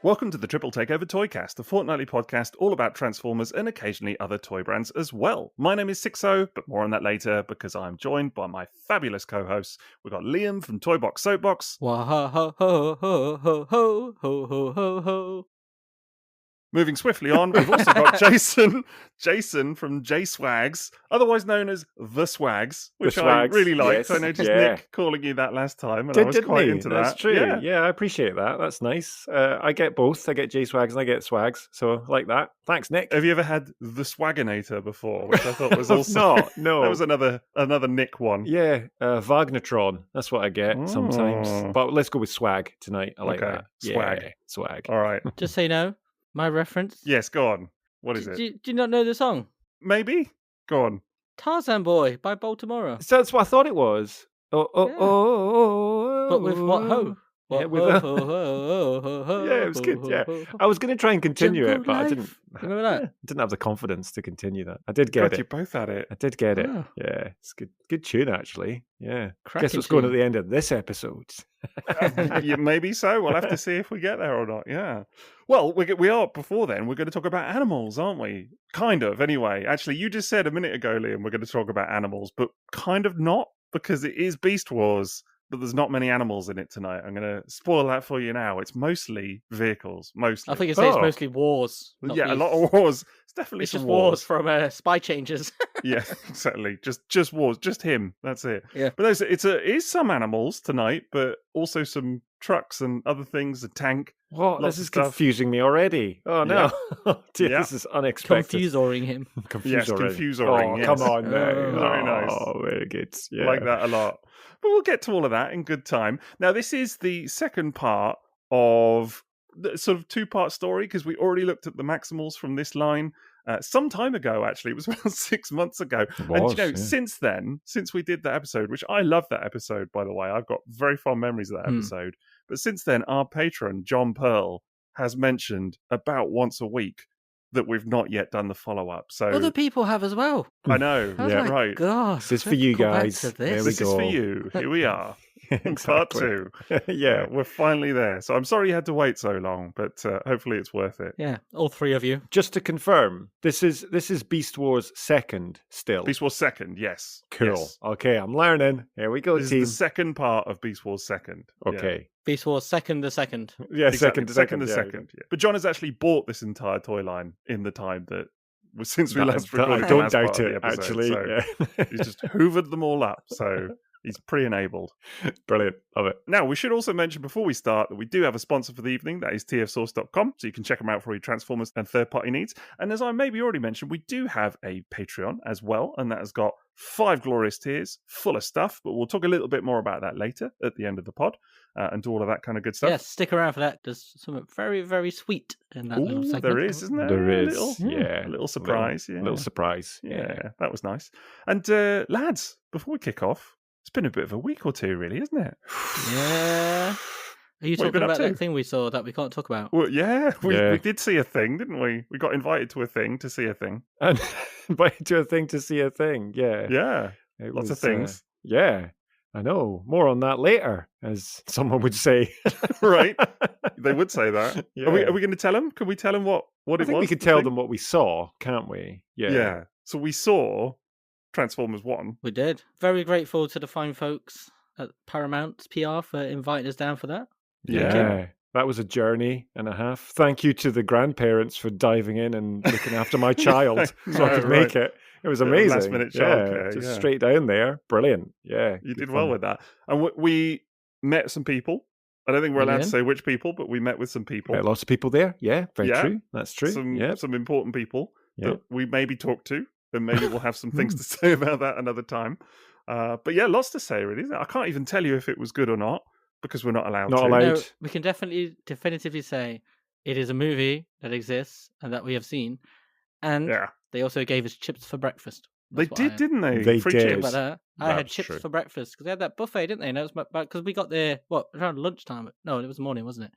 Welcome to the Triple Takeover Toycast, a fortnightly podcast all about Transformers and occasionally other toy brands as well. My name is Sixo, but more on that later because I'm joined by my fabulous co-hosts. We've got Liam from Toybox Soapbox. Wah ho ho ho ho ho ho ho ho ho. Moving swiftly on, we've also got Jason from J Swags, otherwise known as The Swags, which I really liked. Yes. I noticed Nick calling you that last time, and I was quite into that. That's true. Yeah, I appreciate that. That's nice. I get both. I get J Swags and I get Swags, so I like that. Thanks, Nick. Have you ever had The Swaginator before, which I thought was also... No. That was another Nick one. Yeah, Wagnatron. That's what I get sometimes. But let's go with Swag tonight. I like that. Swag. Yeah, Swag. All right. Just so you know, my reference. Yes, go on. What is it? Do you not know the song? Maybe. Go on. Tarzan Boy by Baltimore. So that's what I thought it was. But with what ho? Yeah, it was good. Yeah, I was going to try and continue it, but I didn't. Remember that? I didn't have the confidence to continue that. I did get it. You both had it. I did get it. Oh. Yeah, it's good tune actually. Yeah, Cracking guess what's going at the end of this episode? Yeah, maybe so. We'll have to see if we get there or not. Yeah. Well, we are. Before then, we're going to talk about animals, aren't we? Kind of. Anyway, actually, you just said a minute ago, Liam, we're going to talk about animals, but kind of not, because it is Beast Wars. But there's not many animals in it tonight. I'm going to spoil that for you now. It's mostly vehicles, mostly. I think it's mostly wars. Yeah, a lot of wars. It's definitely it's some just wars from Spy Changers. Yeah, exactly. Just wars. Just him. That's it. Yeah. But it is some animals tonight, but also some trucks and other things. A tank. What? This is confusing me already. Oh no! Yeah. Dude, this is unexpected. Confusoring him. Confusoring. Come on, no. Very nice. Oh, very good. Yeah. Like that a lot. But we'll get to all of that in good time. Now, this is the second part of the sort of two-part story, because we already looked at the Maximals from this line some time ago, actually. It was around 6 months ago. Since then, since we did that episode, which I love that episode, by the way, I've got very fond memories of that episode. But since then, our patron, John Pearl, has mentioned about once a week that we've not yet done the follow-up. So other people have as well. I know. Right. Gosh, this is for you guys. This is for you. Here we are. Part 2. Yeah, we're finally there. So I'm sorry you had to wait so long, but hopefully it's worth it. Yeah, all three of you. Just to confirm, this is Beast Wars second still. Beast Wars second, yes. Cool. Yes. Okay, I'm learning. Here we go, this team. Is the second part of Beast Wars second. Okay. Yeah. Beast Wars second. Yeah, exactly. second. Yeah. Yeah. But John has actually bought this entire toy line in the time that since we last recorded. I don't doubt it, episode, actually. So yeah. He's just hoovered them all up. So he's pre-enabled. Brilliant. Love it. Now, we should also mention before we start that we do have a sponsor for the evening. That is tfsource.com. So you can check them out for your Transformers and third-party needs. And as I maybe already mentioned, we do have a Patreon as well. And that has got 5 glorious tiers full of stuff. But we'll talk a little bit more about that later at the end of the pod. And do all of that kind of good stuff. Yeah, stick around for that. There's something very, very sweet in that little segment. There is, isn't there? There is. A little surprise. Little surprise. Yeah, that was nice. And lads, before we kick off, it's been a bit of a week or two, really, isn't it? Yeah. Are you talking about that thing we saw that we can't talk about? Well, we did see a thing, didn't we? We got invited to a thing to see a thing. And invited to a thing to see a thing, yeah. Yeah, lots of things. Yeah, I know. More on that later, as someone would say. Right. They would say that. Yeah. Are we going to tell them? Can we tell them what it was? I think we could tell them what we saw, can't we? Yeah. So we saw Transformers 1. We did. Very grateful to the fine folks at Paramount PR for inviting us down for that. Yeah. That was a journey and a half. Thank you to the grandparents for diving in and looking after my child so I could make it. It was amazing. Last minute childcare. Just straight down there. Brilliant. Yeah. You did well with that. And we met some people. I don't think we're allowed to say which people, but we met with some people. Met lots of people there. Yeah, very true. That's true. Some important people that we maybe talk to, and maybe we'll have some things to say about that another time. But yeah, lots to say, really. I can't even tell you if it was good or not, because we're not allowed to. No, we can definitively say it is a movie that exists and that we have seen. And they also gave us chips for breakfast. They did, didn't they? They Free did. chips. I had chips for breakfast because they had that buffet, didn't they? And that was because we got there around lunchtime. No, it was the morning, wasn't it?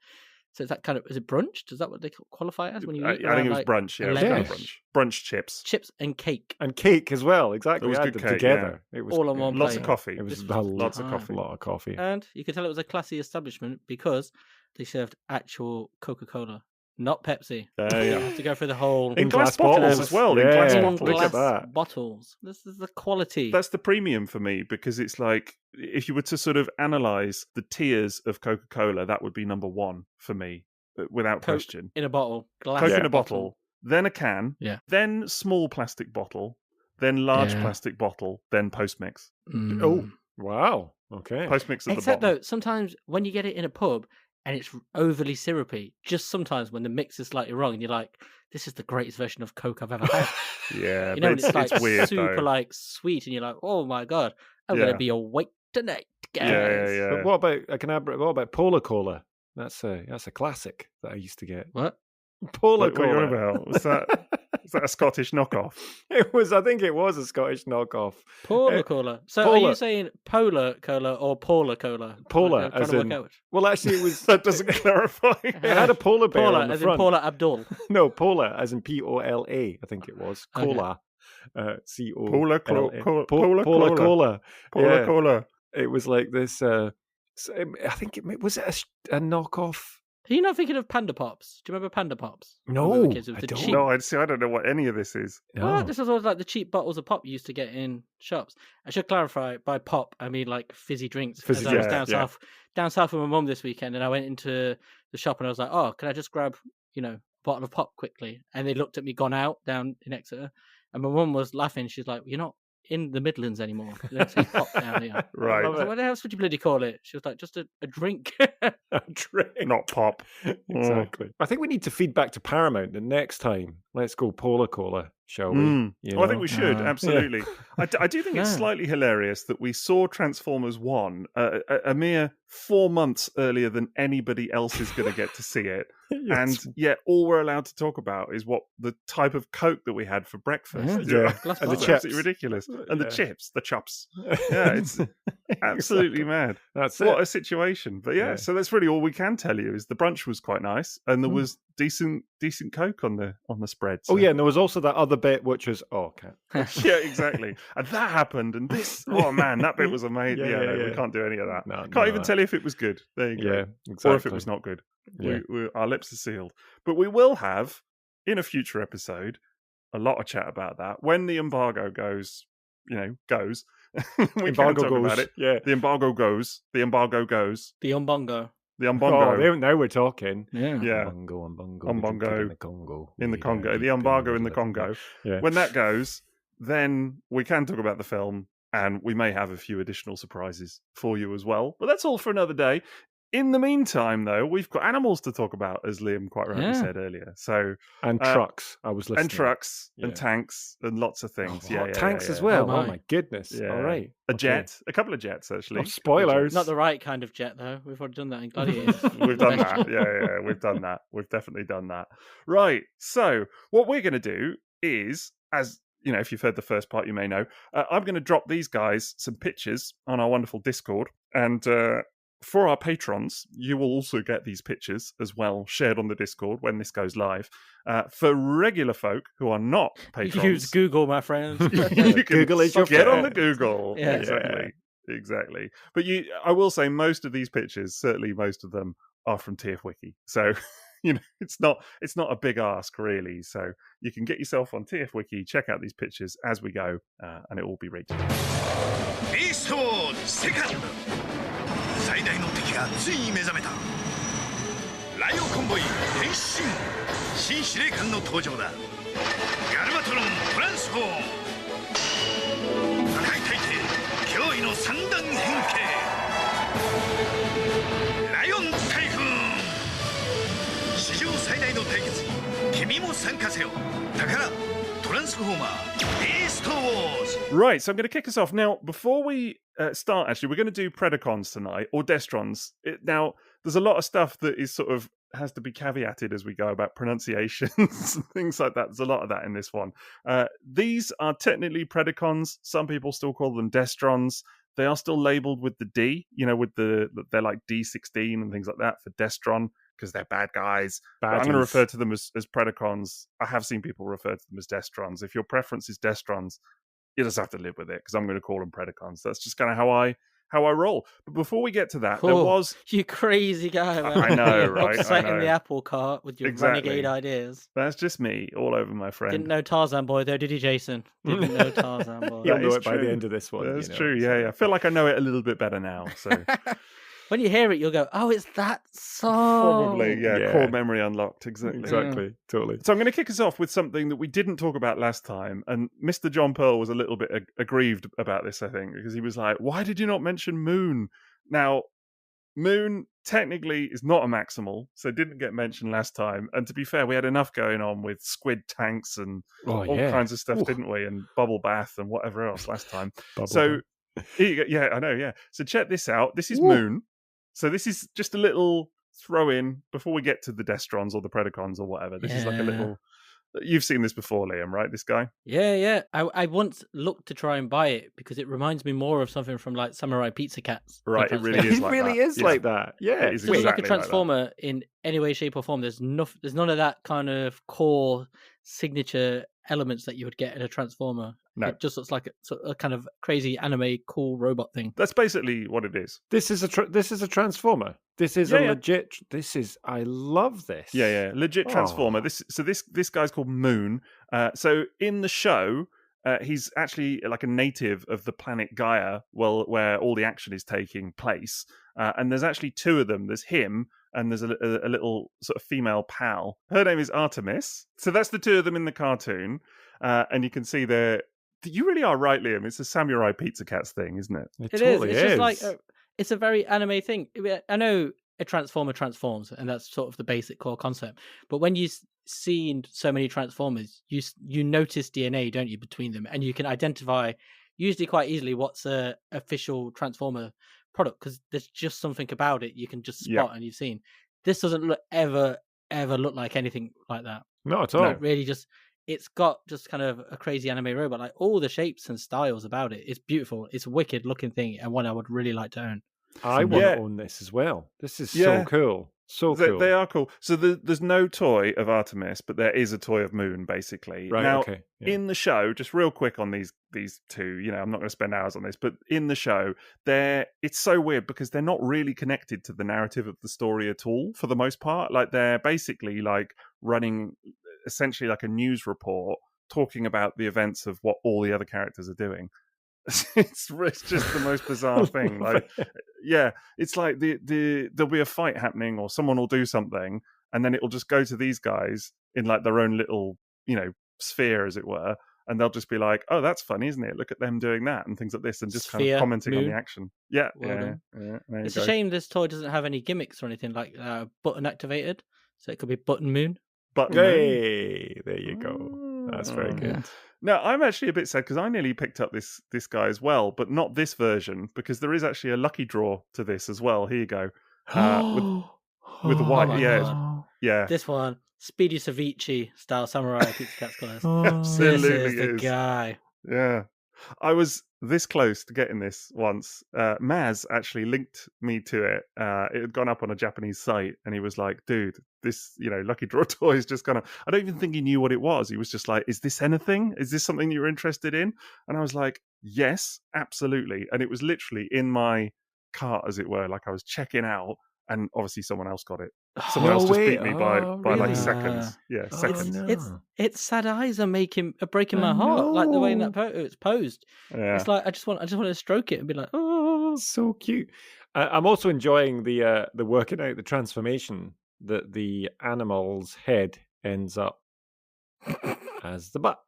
So is that kind of, is it brunch? Is that what they qualify it as when you eat? I think it was brunch. Yeah, brunch chips, and cake, as well. Exactly. It was good cake, together. It was all on one lots plate. of coffee. It was lots of coffee. A lot of coffee. And you could tell it was a classy establishment because they served actual Coca-Cola, not Pepsi. Yeah. You have to go through the whole In glass bottles as well. Yeah. In glass in bottles. Look at glass that. bottles. This is the quality. That's the premium for me, because it's like, if you were to sort of analyze the tiers of Coca-Cola, that would be number one for me, without Coke question. in a bottle, glass Coke in a bottle, then a can, Yeah. then small plastic bottle, then large Yeah. plastic bottle, then post-mix. Mm. Oh, wow. Okay. Post-mix at Except the bottom. though, sometimes when you get it in a pub and it's overly syrupy, just sometimes when the mix is slightly wrong, and you're like, "This is the greatest version of Coke I've ever had." Yeah, You know, but and it's like weird super though. like sweet, and you're like, "Oh my god, I'm Yeah. gonna be awake tonight, guys." Yeah. But what about Polar Cola? That's a classic that I used to get. What? Polar What you're on Cola. about? Was that a Scottish knockoff? I think it was a Scottish knockoff. Polar Cola. So are Polar. you saying Polar Cola or Paula Cola? Polar, I'm trying as to work in- out which. Well, actually, it was. That doesn't clarify. It had a polar bear Paula, on the as in front. Paula Abdul. No, Pola, as in Pola, I think it was. Okay. Cola. C-O. Polar Cola. Polar Cola. Polar Yeah. Cola. It was like this. I think it was a knockoff. Are you not thinking of Panda Pops? Do you remember Panda Pops? No, When we were kids, it was I the don't. cheap. No, I don't know what any of this is. What? This was always like the cheap bottles of pop you used to get in shops. I should clarify, by pop I mean like fizzy drinks. Fizzy As I was drinks, down south with my mum this weekend, and I went into the shop and I was like, "Oh, can I just grab a bottle of pop quickly?" And they looked at me, gone out down in Exeter, and my mum was laughing. She's like, "You're not in the Midlands anymore. You don't say pop down here." Right. I was like, "What else would you bloody call it?" She was like, "Just a drink." A drink. Not pop. Exactly. I think we need to feed back to Paramount the next time. Let's go Polar Cola, shall we? Mm. You Well, I think know? we should, Yeah. absolutely. I do think it's Yeah. slightly hilarious that we saw Transformers 1 a mere 4 months earlier than anybody else is going to get to see it. Yes. And yet all we're allowed to talk about is what the type of Coke that we had for breakfast. Yeah. Glass And the It's bottle. chips. absolutely ridiculous. And the Yeah. chips, the chops. Yeah, it's absolutely Exactly. mad. That's What it. a situation. But yeah, Yeah. so that's really all we can tell you is the brunch was quite nice and there Mm. was decent Coke on the spread. Oh so- yeah, and there was also that other bit which was okay. Yeah, exactly. And that happened, and this, oh man, that bit was amazing. Yeah, Yeah, yeah, we yeah. can't do any of that. No, Can't none even of tell you if it was good. There you go. Yeah, exactly. Or if it was not good. Yeah. Our lips are sealed. But we will have, in a future episode, a lot of chat about that. When the embargo goes, goes. We can Embargo talk goes. about it. Yeah. The embargo goes. The embargo goes. The Umbongo. The Oh, embargo now we're talking. Yeah. Yeah. Umbongo. Umbongo. In the Congo. in the Way Congo. down The deep embargo in the middle of Congo. Yeah. When that goes, then we can talk about the film and we may have a few additional surprises for you as well. But that's all for another day. In the meantime, though, we've got animals to talk about, as Liam quite rightly Yeah. said earlier. So, And trucks. I was listening. and trucks and Yeah. tanks and lots of things. Oh, yeah, tanks yeah, as yeah. well. Oh, Oh my. my goodness. Yeah. All right. A Okay. jet, a couple of jets actually. Oh, spoilers. Not the right kind of jet, though. We've already done that in Gladiators. We've done Best that. jet. Yeah, we've done that. We've definitely done that. Right. So, what we're going to do is, as you know, if you've heard the first part, you may know, I'm going to drop these guys some pictures on our wonderful Discord. And for our patrons, you will also get these pictures as well, shared on the Discord when this goes live. For regular folk who are not patrons, Use Google, my friends. you can Google is your get on the friend. Google. Yeah. Exactly. But I will say most of these pictures, certainly most of them, are from TFWiki. So it's not a big ask really. So you can get yourself on TFWiki, check out these pictures as we go, and it will be reached. Beast Wars セカンド最大の敵がついに目覚めたライオンコンボイ変身新司令官の登場だガルバトロントランスフォーム破壊大帝驚異の三段変形ライオン台風史上最大の対決に君も参加せよ宝Transformer Beast Wars. Right, so I'm going to kick us off. Now, before we start, actually, we're going to do Predacons tonight, or Destrons. Now, there's a lot of stuff that is sort of has to be caveated as we go about pronunciations and things like that. There's a lot of that in this one. These are technically Predacons. Some people still call them Destrons. They are still labeled with the D, with they're like D16 and things like that for Destron, because they're bad guys. But I'm going to refer to them as Predacons. I have seen people refer to them as Destrons. If your preference is Destrons, you just have to live with it, because I'm going to call them Predacons. That's just kind of how I how I roll. But before we get to that, there Oh, was you crazy guy, man. I know, right? I Upsetting know. the apple cart with your Exactly. renegade ideas. That's just me all over my friend. Didn't know Tarzan Boy though, did he, Jason? Didn't know Tarzan Boy. You'll That know is it by the true. end of this one. That's you know, true. so- Yeah. I feel like I know it a little bit better now. So When you hear it, you'll go, "Oh, it's that song." probably, Yeah. core memory unlocked. Exactly. Exactly. Totally. So I'm going to kick us off with something that we didn't talk about last time, and Mr. John Pearl was a little bit aggrieved about this, I think, because he was like, "Why did you not mention Moon?" Now, Moon technically is not a maximal, so didn't get mentioned last time. And to be fair, we had enough going on with squid tanks and Oh, all yeah. kinds of stuff, Ooh. didn't we? And bubble bath and whatever else last time. Bubble So bath. here you go. Yeah, I know. Yeah. So check this out. This is Woo. Moon. So this is just a little throw in before we get to the Destrons or the Predacons or whatever. This is like a Yeah. little. You've seen this before, Liam, right? This guy. Yeah. I once looked to try and buy it because it reminds me more of something from like Samurai Pizza Cats. from Right, it really Transformers. is It like really that. is Yeah. like that. Yeah. It is It doesn't look like exactly a like that. Transformer in any way, shape, or form. There's none of that kind of core signature elements that you would get in a Transformer. No. It just looks like a kind of crazy anime cool robot thing. That's basically what it is. This is a transformer. This is Yeah, a yeah. legit. This is. I love this. Yeah, legit Transformer. Oh. This guy's called Moon. So in the show, he's actually like a native of the planet Gaia, where all the action is taking place. And there's actually two of them. There's him, and there's a little sort of female pal. Her name is Artemis. So that's the two of them in the cartoon, and you can see they're. You really are right, Liam. It's a Samurai Pizza Cats thing, isn't it? It It totally is. It's just like it's a very anime thing. I know a Transformer transforms, and that's sort of the basic core concept. But when you've seen so many Transformers, you notice DNA, don't you, between them, and you can identify usually quite easily what's a official Transformer product because there's just something about it you can just spot Yeah. and you've seen. This doesn't ever look like anything like that. Not at all. No. It really just. It's got just kind of a crazy anime robot, like all the shapes and styles about it. It's beautiful. It's a wicked looking thing, and one I would really like to own. I want Yeah. to own this as well. This is Yeah. so cool. So cool. They are cool. So there's no toy of Artemis, but there is a toy of Moon, basically. Right. Now, Okay. Yeah. in the show, just real quick on these two, I'm not going to spend hours on this, but in the show, it's so weird because they're not really connected to the narrative of the story at all for the most part. Like they're basically like running essentially like a news report talking about the events of what all the other characters are doing. It's just the most bizarre thing. Like, yeah, it's like there'll be a fight happening or someone will do something, and then it'll just go to these guys in like their own little, sphere, as it were, and they'll just be like, "Oh, that's funny, isn't it? Look at them doing that," and things like this, and just kind Sphere, of commenting on Moon. the action. Yeah, Well yeah, done. there you It's go. a shame this toy doesn't have any gimmicks or anything like button activated, so it could be Button Moon. Button. Hey, there you go. That's very Oh. good. No, I'm actually a bit sad because I nearly picked up this guy as well, but not this version because there is actually a lucky draw to this as well. Here you go. With the white, my yeah, God. yeah. This one, Speedy Savici style Samurai Pizza Cats colours. Absolutely This is the is. guy. Yeah. I was this close to getting this once. Maz actually linked me to it. It had gone up on a Japanese site, and he was like, dude, this, lucky draw toy is just kind of, I don't even think he knew what it was. He was just like, is this anything? Is this something you're interested in? And I was like, yes, absolutely. And it was literally in my cart, as it were, like I was checking out, and obviously someone else got it. Someone else just beat me by like really? seconds. Yeah, Oh, seconds. no. It's sad eyes are breaking my I heart, like the way in know. that photo it's posed. Yeah. It's like I just want to stroke it and be like, oh, So cute. I'm also enjoying the working out the transformation that the animal's head ends up as the butt.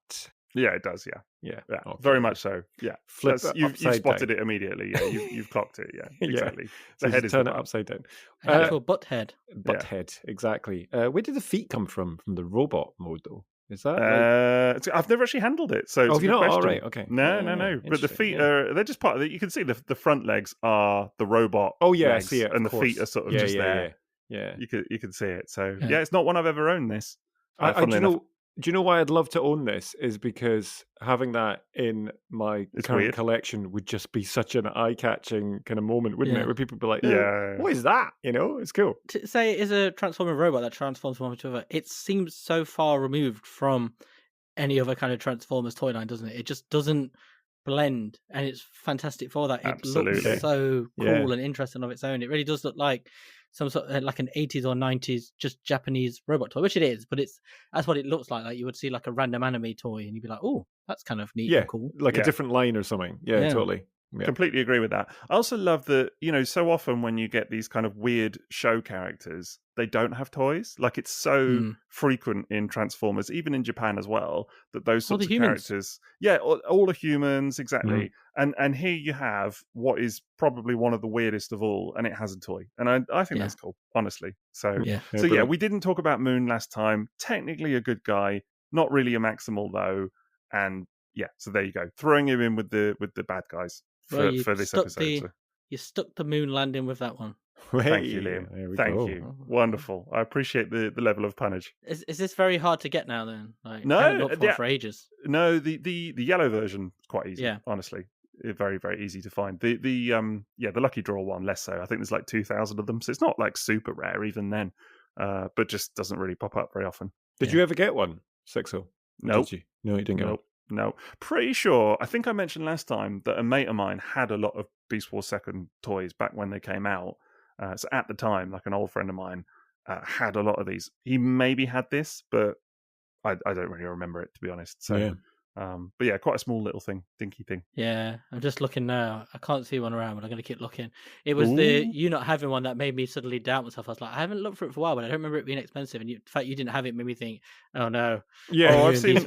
Yeah, it does. Yeah. Yeah, Yeah, okay. very much so. Yeah, Flip That's- it you've upside spotted down. it immediately. Yeah, you've clocked it. Yeah, Yeah. exactly. So The head just is turn the it butt. upside down. an actual butt head. Butt head, exactly. Where did the feet come from the robot mode though? Is that I've never actually handled it, so it's oh, a have you good not? question. All right, okay. No, Yeah, no. But the interesting, feet yeah. are—they're just part of it. You can see the front legs are the robot. Oh yeah, legs, I see it. and of the feet course. are sort of yeah, just yeah, there. Yeah. You can see it. So Yeah. yeah, it's not one I've ever owned. This. Do funnily enough. you know why I'd love to own this? Is because having that in my It's current weird. collection would just be such an eye-catching kind of moment, wouldn't Yeah. it? Where people be like, Yeah. what is that? It's cool. To say it is a transforming robot that transforms from one to another, it seems so far removed from any other kind of Transformers toy line, doesn't it? It just doesn't blend, and it's fantastic for that. It Absolutely. looks so Yeah. cool and interesting of its own. It really does look like some sort of like an 80s or 90s just Japanese robot toy, which it is, but that's what it looks like. Like you would see like a random anime toy, and you'd be like, "Oh, that's kind of neat and cool." Like Yeah. a different line or something. Yeah, Yeah. totally. Yeah. Completely agree with that. I also love that, so often when you get these kind of weird show characters, they don't have toys. Like it's so frequent in Transformers, even in Japan as well, that those All sorts the of humans. characters, all the humans, exactly. And here you have what is probably one of the weirdest of all, and it has a toy. And I think that's cool, honestly. So brilliant. we didn't talk about Moon last time. Technically a good guy, not really a Maximal though, and so there you go, throwing him in with the bad guys. For this episode. You stuck the moon landing with that one. Thank you, Liam. Thank you. Wonderful. I appreciate the level of punnage. Is this very hard to get now then? Like, No, I haven't looked for it for ages. No, the yellow version is quite easy. Yeah. Honestly, very very easy to find. The lucky draw one less so. I think there's like 2,000 of them, so it's not like super rare even then. But just doesn't really pop up very often. Did you ever get one, Sixo? No, Did you? No, you didn't get one. No, pretty sure. I think I mentioned last time that a mate of mine had a lot of Beast Wars Second toys back when they came out. So at the time, like an old friend of mine had a lot of these. He maybe had this, but I don't really remember it, to be honest. So, but yeah, quite a small little thing, dinky thing. Yeah, I'm just looking now. I can't see one around, but I'm going to keep looking. It was you not having one that made me suddenly doubt myself. I was like, I haven't looked for it for a while, but I don't remember it being expensive. And the fact you didn't have it made me think, oh no. Yeah, I've seen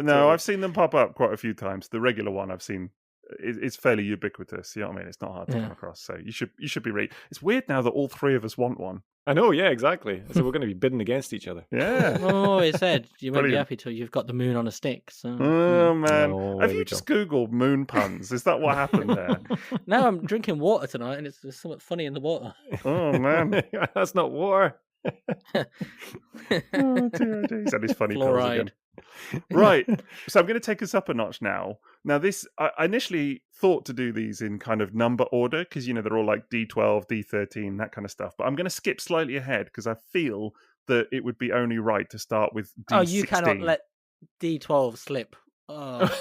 No, I've seen them pop up quite a few times. The regular one I've seen. It's fairly ubiquitous. You know what I mean? It's not hard to come across. So you should be right. It's weird now that all three of us want one. I know, yeah, exactly. So we're going to be bidding against each other. Yeah. Oh, it said you won't be happy till you've got the moon on a stick. So. Oh man, have you just Googled moon puns? Is that what happened there? No, I'm drinking water tonight, and there's something funny in the water. Oh man, that's not water. Oh dear. He said his funny pills again. Right, so I'm going to take us up a notch now. Now, this I initially thought to do these in kind of number order because they're all like D12, D13, that kind of stuff. But I'm going to skip slightly ahead because I feel that it would be only right to start with D16. Oh, you cannot let D12 slip. Oh.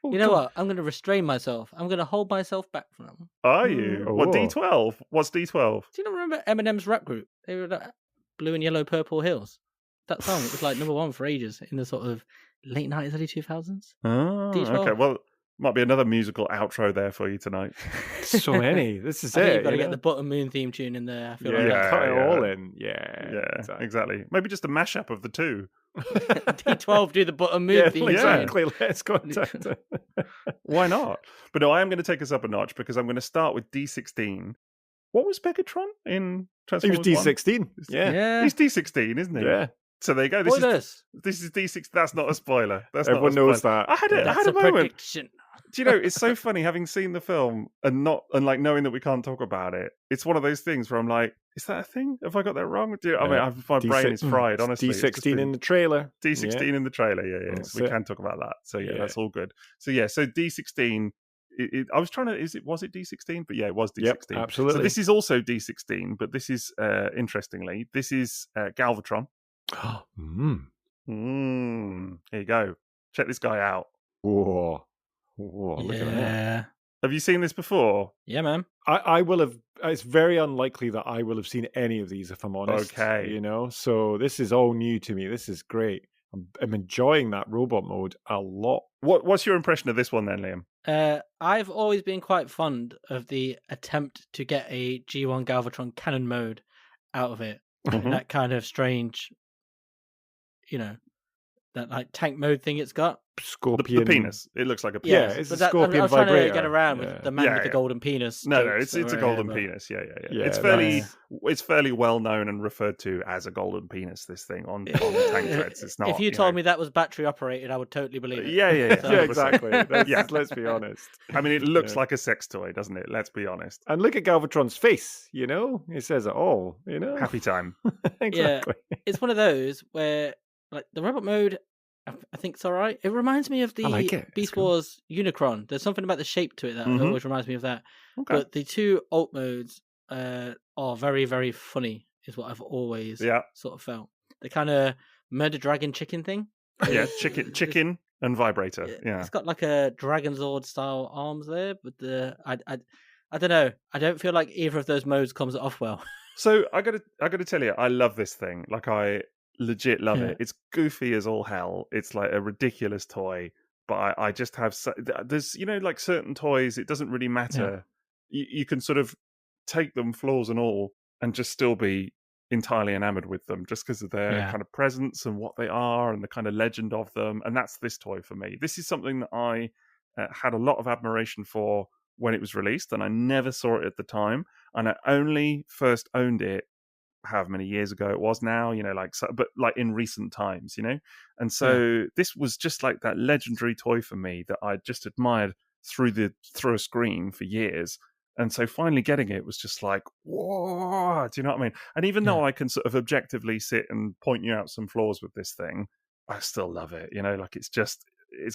You know what? I'm going to restrain myself. I'm going to hold myself back from them. Are you? What, D12? What's D12? Do you not remember Eminem's rap group? They were like Blue and Yellow Purple Hills. That song, it was like number one for ages in the sort of late 90s, early 2000s. Oh, D12. Okay. Well, might be another musical outro there for you tonight. So many. This is I think it. you've got to get the Button Moon theme tune in there. I feel cut it all in. Yeah, exactly. Maybe just a mashup of the two. D12 do the Button Moon theme. Exactly. Let's contact it. Why not? But no, I am going to take us up a notch because I'm going to start with D16. What was Megatron in Transformers? He was D16. Yeah. He's D16, isn't he? Yeah. So there you go. This is D6. That's not a spoiler. Everyone knows that. I had a moment. Prediction. Do you know? It's so funny having seen the film and like knowing that we can't talk about it. It's one of those things where I'm like, is that a thing? Have I got that wrong? I mean, my brain is fried. Honestly, D16 in the trailer. D16 in the trailer. Yeah. We can talk about that. So that's all good. So so D16. I was trying to. Was it D16? But yeah, it was D16. Yep, absolutely. So this is also D16, but this is interestingly, this is Galvatron. Here you go. Check this guy out. Whoa, look at that. Have you seen this before? Yeah, man. I will have. It's very unlikely that I will have seen any of these, if I'm honest. Okay. So this is all new to me. This is great. I'm enjoying that robot mode a lot. What's your impression of this one then, Liam? I've always been quite fond of the attempt to get a G1 Galvatron cannon mode out of it. That kind of strange, that like tank mode thing it's got. Scorpion. The penis. It looks like a penis. Yeah, it's a scorpion I was vibrator. trying to get around with the man with the golden penis. No, it's a golden penis. Yeah. It's fairly well known and referred to as a golden penis. This thing on the tank treads. It's not. If you told me that was battery operated, I would totally believe it. Yeah, exactly. Let's be honest. I mean, it looks like a sex toy, doesn't it? Let's be honest. And look at Galvatron's face. He says it all. Happy time. Exactly. Yeah, it's one of those where like the robot mode. I think it's all right. It reminds me of the Beast Wars Unicron. There's something about the shape to it that always reminds me of that. Okay. But the two alt modes are very, very funny, is what I've always sort of felt. The kind of murder dragon chicken thing. Yeah, chicken. and vibrator. Yeah. It's got like a Dragon Zord style arms there, but I don't know. I don't feel like either of those modes comes off well. So I gotta tell you, I love this thing. Like, I legit love Yeah. it. It's goofy as all hell. It's like a ridiculous toy, but I just have there's like certain toys. It doesn't really matter. You can sort of take them, flaws and all, and just still be entirely enamored with them, just because of their kind of presence and what they are and the kind of legend of them. And that's this toy for me. This is something that I had a lot of admiration for when it was released, and I never saw it at the time. And I only first owned it however many years ago it was now, but like in recent times, And so this was just like that legendary toy for me that I just admired through a screen for years. And so finally getting it was just like, whoa, do you know what I mean? And even though I can sort of objectively sit and point you out some flaws with this thing, I still love it, like it's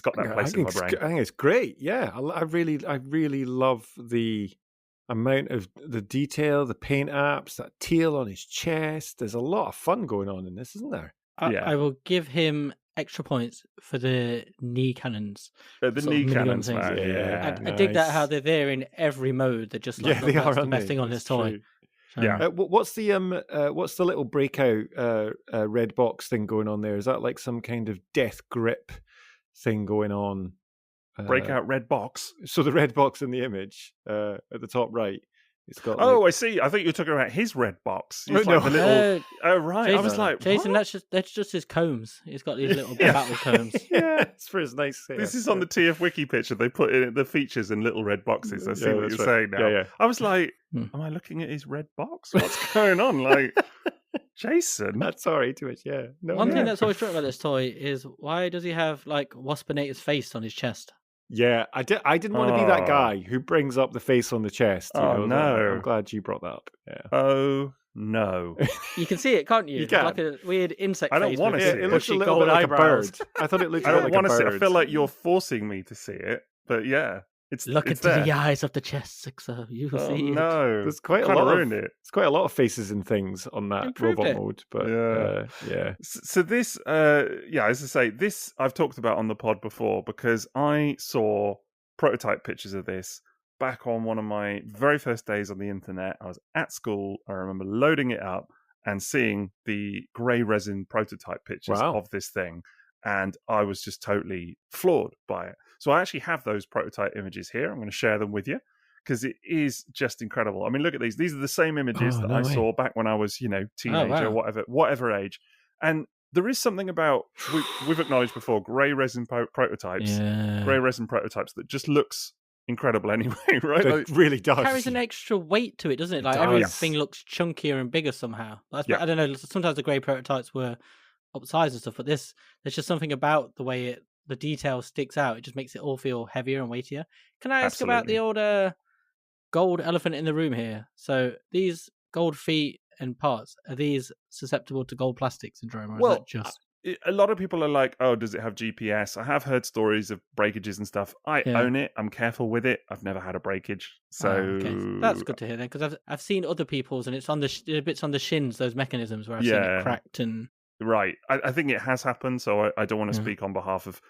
got that place in my brain. I think it's great. Yeah, I really love the amount of the detail, the paint apps, that teal on his chest. There's a lot of fun going on in this, isn't there? I will give him extra points for the knee cannons. The knee cannons, man. I dig that how they're there in every mode. They're just like, they are the best thing on this toy. So, yeah. What's the little breakout red box thing going on there? Is that like some kind of death grip thing going on? Breakout red box. So the red box in the image at the top right, it's got. I see. I think you're talking about his red box. No, like the little... Oh, right. Jason, I was like, Jason, what? that's just his combs. He's got these little battle combs. Yeah, it's for his nice hair. This is on the TF Wiki picture. They put in the features in little red boxes. I see what you're saying now. Yeah. I was like, am I looking at his red box? What's going on? Like, Jason. That's sorry to it. Yeah. One thing that's always struck about this toy is, why does he have like Waspinator's face on his chest? Yeah, I didn't want to be that guy who brings up the face on the chest. No. I'm glad you brought that up. Yeah. Oh, no. You can see it, can't you? You can. Like a weird insect I don't face. want to with see it. It looks a bushy little gold bit like eyebrows. a bird. I thought it looked I a bit don't like want a to see it. bird. I feel like you're forcing me to see it. But yeah, Look it's into there. the eyes of the chest, Sixo. You will see it. No. There's quite a Kinda lot ruined it. There's quite a lot of faces and things on that Improved robot it. mode, but yeah. So this, as I say, this I've talked about on the pod before because I saw prototype pictures of this back on one of my very first days on the internet. I was at school. I remember loading it up and seeing the grey resin prototype pictures of this thing. And I was just totally floored by it. So I actually have those prototype images here. I'm going to share them with you because it is just incredible. I mean, look at these. These are the same images that I saw back when I was, teenager, whatever age. And there is something about, we've acknowledged before, grey resin prototypes that just looks incredible anyway, right? It really does. It carries an extra weight to it, doesn't it? Like everything looks chunkier and bigger somehow. I don't know. Sometimes the grey prototypes were upsized and stuff, but there's just something about the way the detail sticks out. It just makes it all feel heavier and weightier. Can I ask about the old gold elephant in the room here? So these gold feet and parts, are these susceptible to gold plastic syndrome, or is that just... A lot of people are like, oh, does it have GPS? I have heard stories of breakages and stuff. I own it. I'm careful with it. I've never had a breakage. So okay. That's good to hear then, because I've seen other people's and it's on the bits on the shins, those mechanisms where I've seen it cracked and... Right. I think it has happened, so I don't want to speak on behalf of,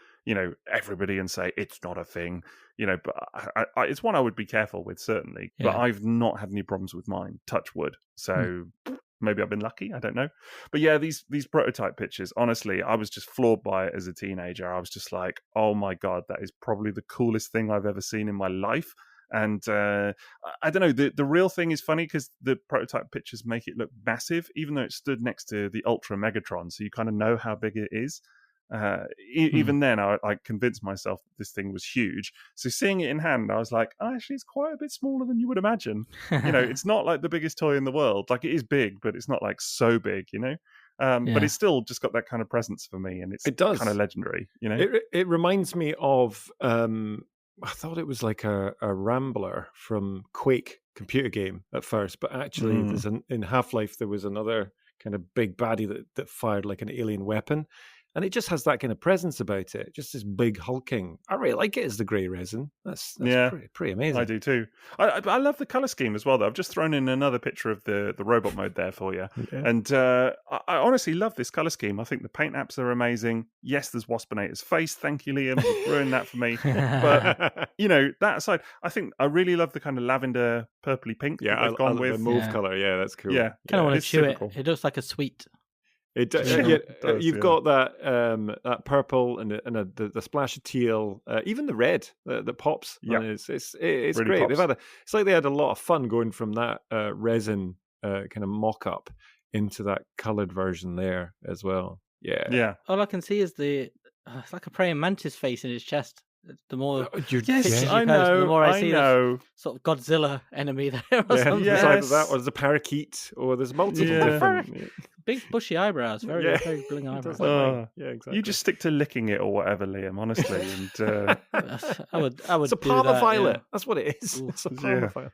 everybody and say it's not a thing, but it's one I would be careful with, certainly. Yeah. But I've not had any problems with mine, touch wood. So maybe I've been lucky, I don't know. But yeah, these prototype pictures, honestly, I was just floored by it as a teenager. I was just like, oh my God, that is probably the coolest thing I've ever seen in my life. And I don't know, the real thing is funny because the prototype pictures make it look massive, even though it stood next to the Ultra Megatron, so you kind of know how big it is. Even then, I convinced myself that this thing was huge. So seeing it in hand, I was like, actually, it's quite a bit smaller than you would imagine. It's not like the biggest toy in the world. Like, it is big, but it's not like so big, But it's still just got that kind of presence for me, and it does kind of legendary, It reminds me of... I thought it was like a Rambler from Quake computer game at first, but actually in Half-Life there was another kind of big baddie that fired like an alien weapon, and it just has that kind of presence about it. Just this big hulking. I really like it as the grey resin. That's Yeah. pretty amazing. I do too. I love the color scheme as well, though. I've just thrown in another picture of the robot mode there for you. Yeah. And I honestly love this color scheme. I think the paint apps are amazing. Yes, there's Waspinator's face. Thank you, Liam. You've ruined that for me. But, that aside, I think I really love the kind of lavender purpley pink that they've gone with. The mauve color. Yeah, that's cool. Yeah. Kind of want to it's chew super it. cool. It looks like a sweet. It does. It does, you've yeah. got that purple and the splash of teal, even the red that pops. Yeah. It's Really great. pops. It's like they had a lot of fun going from that resin kind of mock up into that colored version there as well. Yeah. Yeah. All I can see is it's like a praying mantis face in his chest. The more Yes, you I post, know. the more I see know. the sort of Godzilla enemy there or Yeah, something. it's either Yes. that or there's a parakeet or there's multiple Yeah. different. Big bushy eyebrows, very very bling It eyebrows. does look like- yeah, exactly. You just stick to licking it or whatever, Liam, honestly. And I would it's a do Parma that, Violet. That's what it is. Ooh. It's a Parma Yeah. Violet.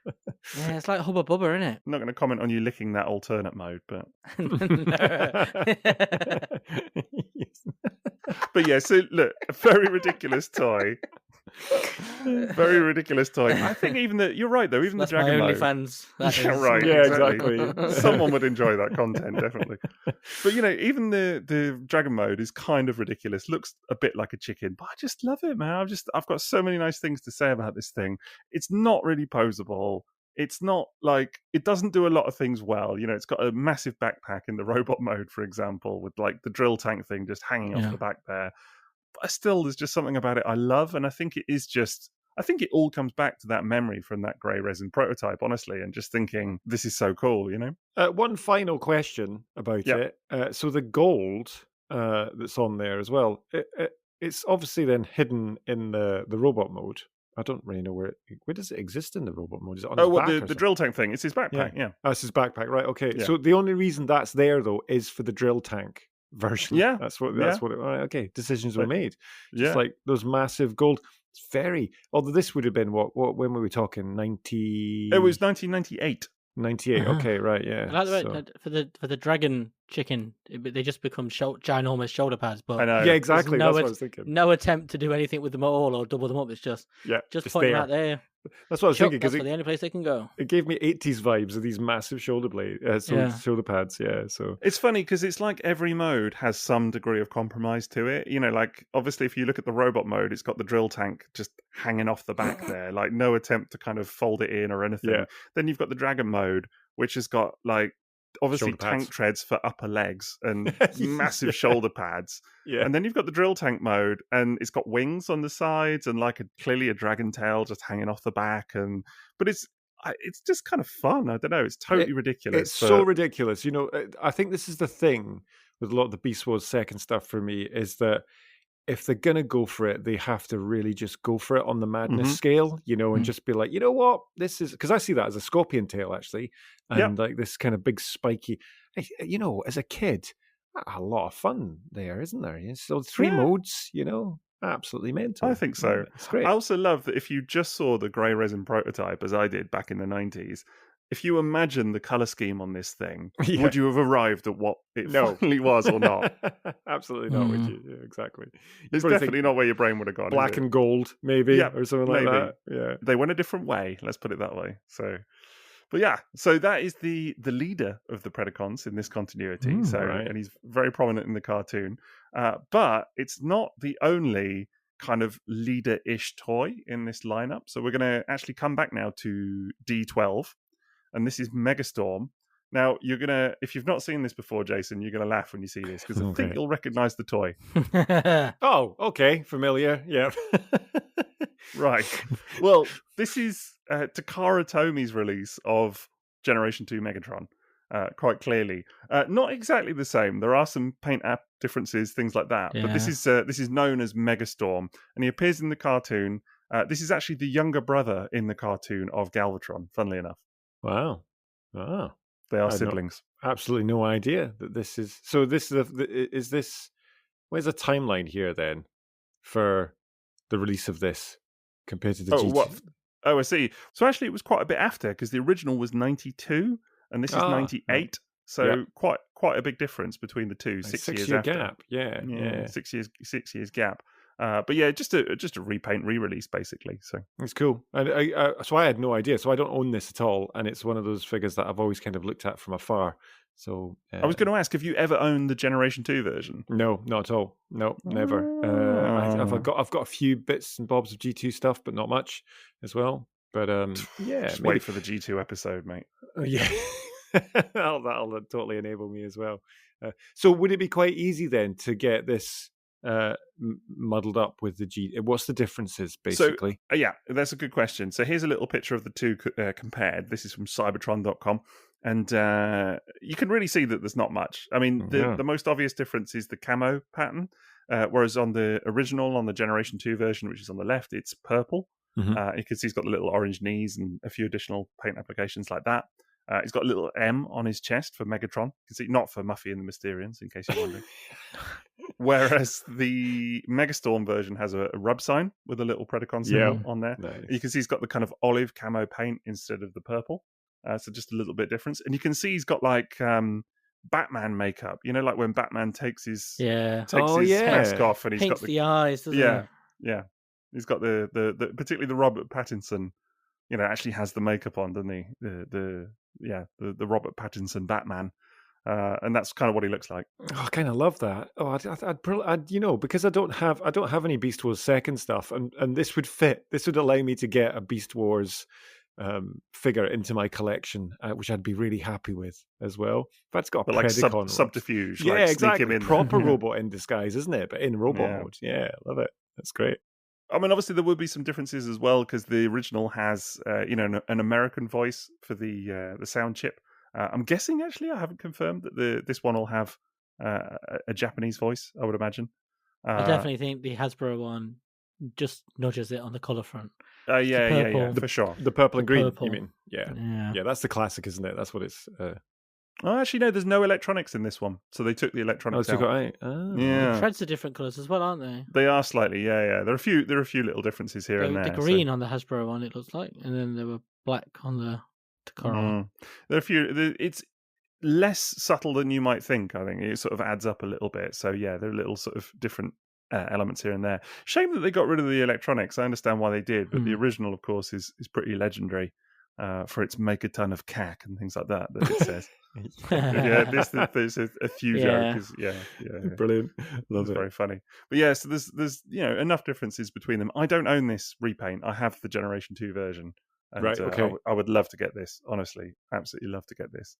Yeah, it's like Hubba Bubba, isn't I'm not going to comment on you licking that alternate mode, but it? but yeah. So look, a very ridiculous toy. Very ridiculous toy. I think even you're right though. Even That's the my Dragon mode. OnlyFans. That Yeah, is. right. Yeah, exactly. Someone would enjoy that content, definitely. But even the Dragon mode is kind of ridiculous. Looks a bit like a chicken, but I just love it, man. I've got so many nice things to say about this thing. It's not really poseable. It's not like it doesn't do a lot of things well. It's got a massive backpack in the robot mode, for example, with like the drill tank thing just hanging off the back there. But still, there's just something about it I love, and I think it is just. I think it all comes back to that memory from that grey resin prototype, honestly, and just thinking this is so cool, One final question about it. So the gold that's on there as well, it's obviously then hidden in the robot mode. I don't really know where does it exist in the robot mode? Is it on his back or the something? drill tank thing. It's his backpack, yeah. That's his backpack, right? Okay. Yeah. So the only reason that's there though is for the drill tank version. Yeah. That's what okay. Decisions were made. Yeah. Just like those massive gold. It's although this would have been what when were we talking? 90 It was 1998. 98. Okay, right, yeah. I like the way for the dragon chicken, they just become ginormous shoulder pads. But I know. Yeah, exactly. no That's what I was thinking. no attempt to do anything with them at all or double them up. It's just Just put them there. out there. That's what I was thinking That's because the only place they can go. it gave me 80s vibes of these massive shoulder shoulder pads. Yeah, so It's funny because it's like every mode has some degree of compromise to it. Like obviously if you look at the robot mode, it's got the drill tank just hanging off the back there, like no attempt to kind of fold it in or anything. Yeah. Then you've got the dragon mode, which has got like obviously Shoulder pads. tank treads for upper legs and massive Yeah. shoulder pads. yeah. And then you've got the drill tank mode, and it's got wings on the sides and like clearly a dragon tail just hanging off the back. But it's just kind of fun. I don't know. It's totally ridiculous. It's so ridiculous. I think this is the thing with a lot of the Beast Wars second stuff for me is that if they're going to go for it, they have to really just go for it on the madness scale, and just be like, you know what, this is, because I see that as a scorpion tail actually, and like this kind of big spiky, as a kid, a lot of fun there, isn't there? So 3 modes, absolutely mental. I think so. It's great. I also love that if you just saw the grey resin prototype, as I did back in the 90s, if you imagine the colour scheme on this thing, would you have arrived at what it finally was or not? Absolutely not, would you? Yeah, exactly. It's definitely not where your brain would have gone. Black and gold, maybe, or something like that. Yeah. They went a different way, let's put it that way. So that is the leader of the Predacons in this continuity. And he's very prominent in the cartoon. But it's not the only kind of leader-ish toy in this lineup. So we're going to actually come back now to D12. And this is Megastorm. Now, if you've not seen this before, Jason, you're going to laugh when you see this because I think you'll recognize the toy. Oh, okay. Familiar. Yeah. Right. Well, this is Takara Tomi's release of Generation 2 Megatron, quite clearly. Not exactly the same. There are some paint app differences, things like that. Yeah. But this is known as Megastorm, and he appears in the cartoon. This is actually the younger brother in the cartoon of Galvatron, funnily enough. Wow. Wow. They are siblings. Absolutely no idea that this is. So this is this. Where's the timeline here then for the release of this compared to the GT? What? Oh, I see. So actually, it was quite a bit after because the original was 92 and this is 98. So quite a big difference between the two. A 6 years 6-year after. gap. Yeah. 6 years gap. But yeah, just a repaint, re-release basically. So It's cool. And so I had no idea. So I don't own this at all, and it's one of those figures that I've always kind of looked at from afar. So I was going to ask, have you ever owned the Generation 2 version? No, not at all. No, never. I've got a few bits and bobs of G2 stuff, but not much as well. But yeah, Just wait for the G2 episode, mate. Yeah, that'll totally enable me as well. So would it be quite easy then to get this muddled up with the G? What's the differences basically? So, yeah, that's a good question. So here's a little picture of the two compared. This is from cybertron.com. And you can really see that there's not much. I mean, the most obvious difference is the camo pattern, whereas on the original, on the Generation 2 version, which is on the left, it's purple. Mm-hmm. You can see he's got the little orange knees and a few additional paint applications like that. He's got a little M on his chest for Megatron. You can see, not for Muffy and the Mysterians, in case you're wondering. Whereas the Megastorm version has a rub sign with a little Predacon symbol on there. Nice. You can see he's got the kind of olive camo paint instead of the purple. So just a little bit difference. And you can see he's got like Batman makeup. You know, like when Batman takes his mask off and he's paints got the eyes, doesn't he? Yeah. He's got the particularly the Robert Pattinson, you know, actually has the makeup on, doesn't he? The Robert Pattinson Batman. And that's kind of what he looks like. Oh, I kind of love that. Oh, I'd you know, because I don't have any Beast Wars second stuff, and this would fit. This would allow me to get a Beast Wars figure into my collection, which I'd be really happy with as well. That's got a Predacon subterfuge. Yeah, like exactly. Sneak him in Proper robot in disguise, isn't it? But in robot mode. Yeah, love it. That's great. I mean, obviously there would be some differences as well because the original has, an American voice for the sound chip. I'm guessing, actually, I haven't confirmed that this one will have a Japanese voice. I would imagine. I definitely think the Hasbro one just nudges it on the color front. Yeah, for sure. The purple and green, purple. you mean? Yeah. That's the classic, isn't it? That's what it's. Oh, actually, no. There's no electronics in this one, so they took the electronics out. The treads are different colors as well, aren't they? They are slightly, yeah. There are a few little differences here and there. The green on the Hasbro one, it looks like, and then they were black on the Takara. There are a few. It's less subtle than you might think. I think it sort of adds up a little bit. So yeah, there are little sort of different elements here and there. Shame that they got rid of the electronics. I understand why they did, but the original, of course, is pretty legendary for its make a ton of cack and things like that it says. There's a few jokes. Yeah, brilliant. Love it. Very funny. But yeah, so there's enough differences between them. I don't own this repaint. I have the Generation 2 version. And, right. Okay. I would love to get this. Honestly, absolutely love to get this.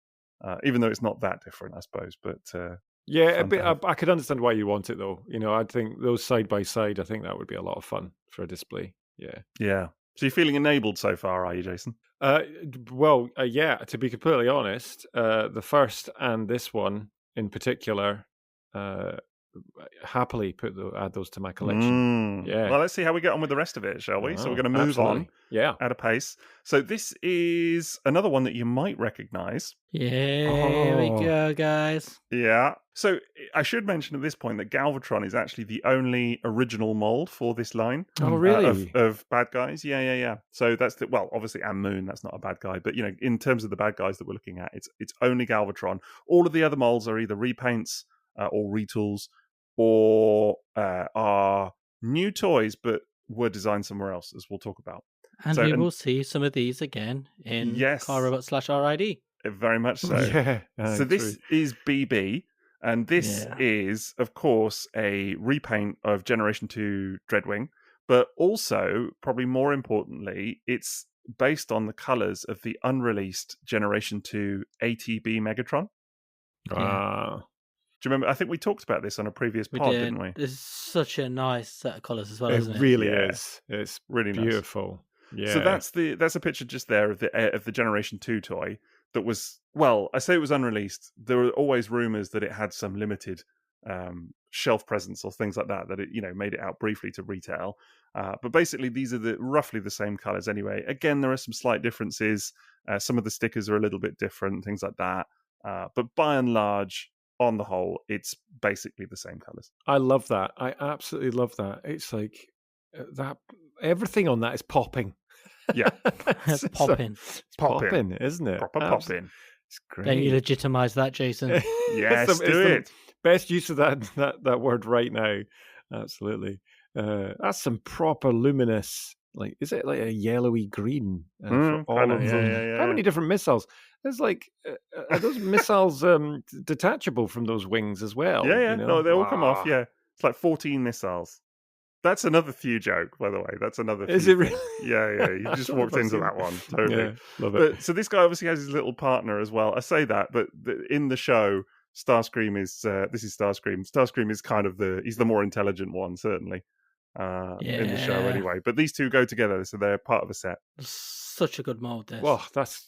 Even though it's not that different, I suppose. But yeah, I could understand why you want it, though. You know, I think those side by side. I think that would be a lot of fun for a display. Yeah. So you're feeling enabled so far, are you, Jason? Yeah. To be completely honest, the first and this one in particular, happily add those to my collection. Yeah. Well, let's see how we get on with the rest of it, shall we? So we're going to move on. Yeah. At a pace. So this is another one that you might recognize. Here we go, guys. Yeah. So I should mention at this point that Galvatron is actually the only original mold for this line. Oh, really? Of bad guys. Yeah. So that's obviously Am Moon, that's not a bad guy. But, in terms of the bad guys that we're looking at, it's only Galvatron. All of the other molds are either repaints or retools or are new toys, but were designed somewhere else, as we'll talk about. And we will see some of these again in Car Robot /RID. Very much so. Yeah. So this is BB, and this is, of course, a repaint of Generation 2 Dreadwing, but also, probably more importantly, it's based on the colours of the unreleased Generation 2 ATB Megatron. Do you remember? I think we talked about this on a previous pod, didn't we? It's such a nice set of colours as well, isn't it? It really is. It's really beautiful. Nice. Yeah. So that's a picture just there of the Generation 2 toy that was, well, I say it was unreleased. There were always rumours that it had some limited shelf presence or things like that it made it out briefly to retail. But basically, these are roughly the same colours anyway. Again, there are some slight differences. Some of the stickers are a little bit different, things like that. But by and large, on the whole, it's basically the same colours. I love that. I absolutely love that. It's like that. Everything on that is popping. Yeah, popping, popping, isn't it? Proper popping. It's great. Then you legitimize that, Jason. Yes, It's do the it. best use of that word right now. Absolutely. That's some proper luminous. Like, is it like a yellowy green for all kinda, of yeah, them? yeah, How yeah. many different missiles? There's like, are those missiles detachable from those wings as well? Yeah, yeah. You know? No, they all come off. Wow. Yeah, it's like 14 missiles. That's another few joke, by the way. That's another. Is few it really? thing. Yeah. You I just don't know walked if I've into seen that it. one. Totally. Yeah, love it. But so this guy obviously has his little partner as well. I say that, but in the show, Starscream is this is Starscream. Starscream is kind of he's the more intelligent one, certainly, in the show Yeah. anyway. But these two go together, so they're part of a set. Such a good mold, this. Well, that's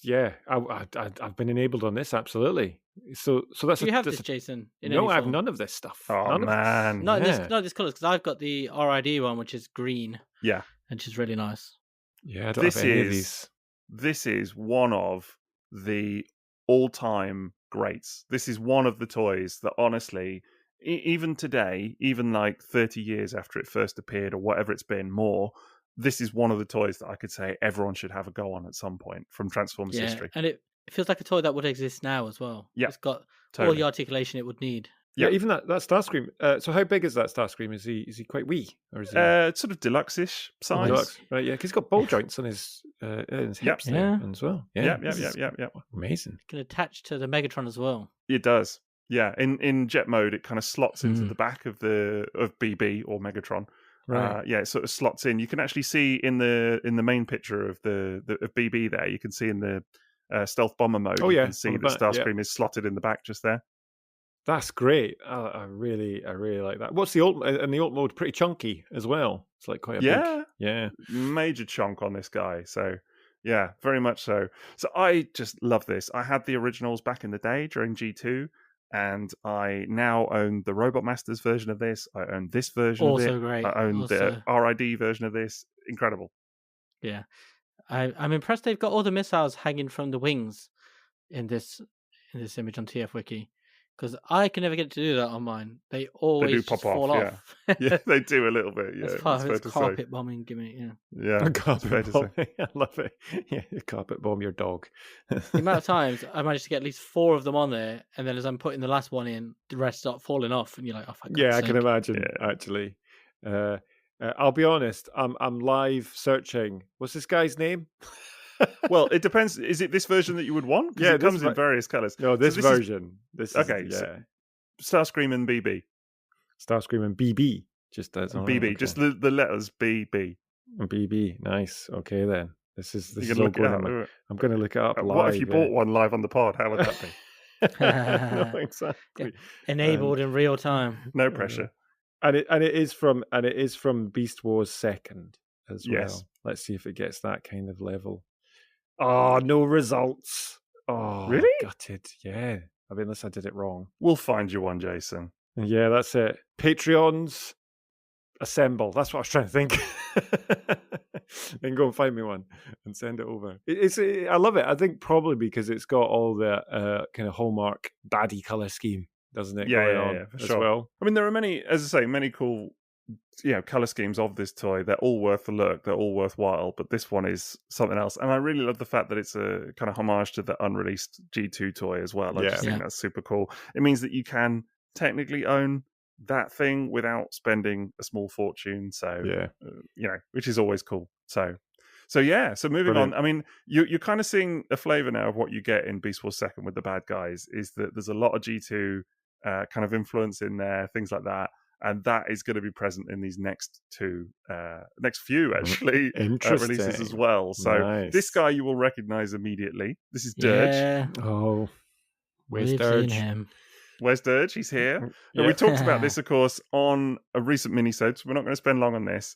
I've been enabled on this, absolutely. So that's Do you have that's this, Jason? In no, any I have form? none of this stuff. Oh None of this. man, Not Yeah. this colours, because I've got the RID one, which is green, yeah. which is really nice. Yeah, I don't This have any of is these. this is one of the all-time greats. This is one of the toys that honestly, even today, even like 30 years after it first appeared or whatever it's been more, this is one of the toys that I could say everyone should have a go on at some point from Transformers Yeah, history. and it feels like a toy that would exist now as well. Yeah, It's got all totally. the articulation it would need. Yeah, Yeah. even that Starscream. So how big is that Starscream? Is he quite wee, or is he Sort of deluxe-ish size. deluxe? Right, yeah, 'cause he's got ball joints on his hips there Yeah. as well. Yeah. this is amazing. It can attach to the Megatron as well. It does. Yeah, in jet mode, it kind of slots into the back of BB or Megatron. Right. Yeah, it sort of slots in. You can actually see in the main picture of of BB there. You can see in the stealth bomber mode. Oh, you yeah, can see on the that back, yeah. Starscream is slotted in the back just there. That's great. I really like that. What's the ult? And the ult mode pretty chunky as well. It's like quite a big. Yeah. Major chunk on this guy. So yeah, very much so. So I just love this. I had the originals back in the day during G2, and I now own the Robot Masters version of this. I own this version of it. Also great. I own the Also- RID version of this. Incredible. Yeah, I'm impressed. They've got all the missiles hanging from the wings in this image on TF Wiki, because I can never get to do that on mine. They always do just pop fall off, off. Yeah, they do a little bit. Yeah, That's part it's of fair its to say. carpet bombing gimmick. Yeah. Yeah, it's fair Carpet to bomb. say. I love it. Yeah, carpet bomb your dog. The amount of times I managed to get at least 4 of them on there, and then as I'm putting the last one in, the rest start falling off, and you're like, "Oh, for God's Yeah, I can sake." imagine. Yeah. Actually, I'll be honest. I'm live searching. What's this guy's name? Well, it depends. Is it this version that you would want? Because Yeah, it this comes in various colors. No, this this is- version. This is Okay, yeah. so- Starscream and BB. Starscream and BB. Just as BB, just the letters BB. BB. Nice. Okay then. This You is can all look it going up. on my- I'm going to look it up live. What if you bought one live on the pod? How would that be? No, exactly. Enabled in real time. No pressure. And it is from Beast Wars 2nd as well. Yes. Let's see if it gets that kind of level. Oh, no results. Oh, Really? Gutted. Yeah. I mean, unless I did it wrong. We'll find you one, Jason. Yeah, that's it. Patreons assemble. That's what I was trying to think. Then go and find me one and send it over. I love it. I think probably because it's got all the kind of hallmark baddie color scheme, doesn't it? Yeah, going yeah, on yeah, for as sure. well. I mean, there are many, as I say, many cool, color schemes of this toy. They're all worth the look. They're all worthwhile. But this one is something else. And I really love the fact that it's a kind of homage to the unreleased G2 toy as well. I just think that's super cool. It means that you can technically own that thing without spending a small fortune. So, which is always cool. So moving Brilliant. on. I mean, you're kind of seeing a flavor now of what you get in Beast Wars 2nd with the bad guys. Is that there's a lot of G2 kind of influence in there, things like that, and that is going to be present in these next few actually releases as well. So this guy you will recognize immediately. This is Dirge. Yeah. Oh, where's We've seen Dirge? him. Where's Dirge? He's here. And we talked about this, of course, on a recent minisode, so we're not going to spend long on this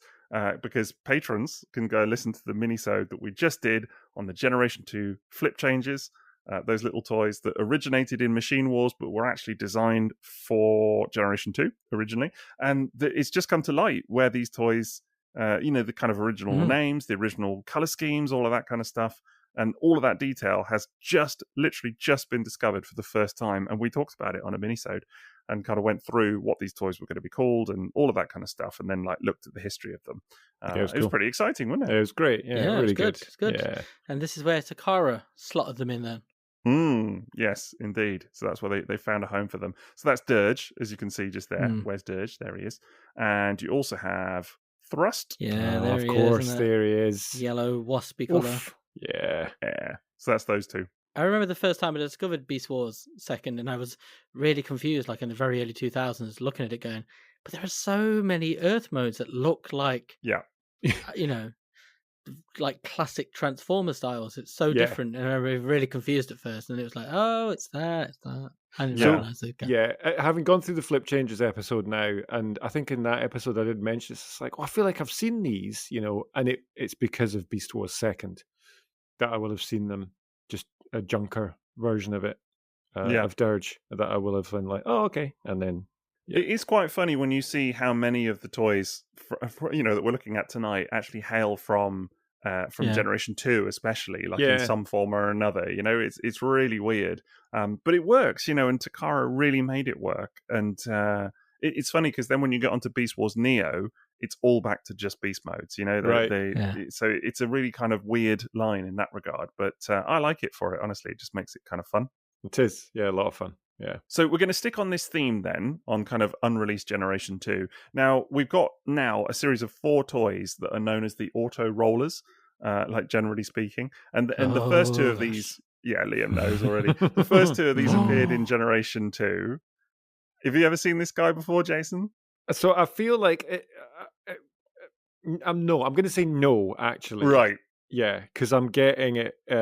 because patrons can go listen to the minisode that we just did on the Generation 2 flip changes, those little toys that originated in Machine Wars but were actually designed for Generation 2 originally. And it's just come to light where these toys, the kind of original names, the original color schemes, all of that kind of stuff, and all of that detail has literally just been discovered for the first time. And we talked about it on a minisode and kind of went through what these toys were going to be called and all of that kind of stuff. And then looked at the history of them. it was pretty exciting, wasn't it? It was great. Yeah, really it's good. It's good. Yeah. And this is where Takara slotted them in then. Yes, indeed. So that's where they found a home for them. So that's Dirge, as you can see just there. Mm. Where's Dirge? There he is. And you also have Thrust. Yeah, there of he course, is. Isn't it? there he is. Yellow waspy colour. Oof. Yeah. Yeah. So that's those two. I remember the first time I discovered Beast Wars Second, and I was really confused, like in the very early 2000s, looking at it going, but there are so many Earth modes that look like, Yeah. you know, like classic Transformer styles. It's so Yeah. different, and I was really confused at first, and it was like, oh, it's that. I didn't So, realize it. Yeah, having gone through the Flip Changes episode now, and I think in that episode I did mention it's like, I feel like I've seen these, and it's because of Beast Wars Second that I will have seen them, just a junker version of it, of Dirge, that I will have been like, oh, okay, and then. Yeah. It is quite funny when you see how many of the toys, that we're looking at tonight, actually hail from Generation 2, especially, like in some form or another. It's really weird, but it works. And Takara really made it work. And it's funny because then when you get onto Beast Wars Neo, it's all back to just beast modes. Right. So it's a really kind of weird line in that regard. But I like it for it. Honestly, it just makes it kind of fun. It is, yeah, a lot of fun. Yeah. So we're going to stick on this theme then, on kind of unreleased Generation 2. Now, we've got a series of 4 toys that are known as the Auto Rollers, like generally speaking. And the first 2 of these, Liam knows already. The first 2 of these appeared in Generation 2. Have you ever seen this guy before, Jason? So I feel like I'm going to say no, actually. Right. Yeah, because I'm getting it. What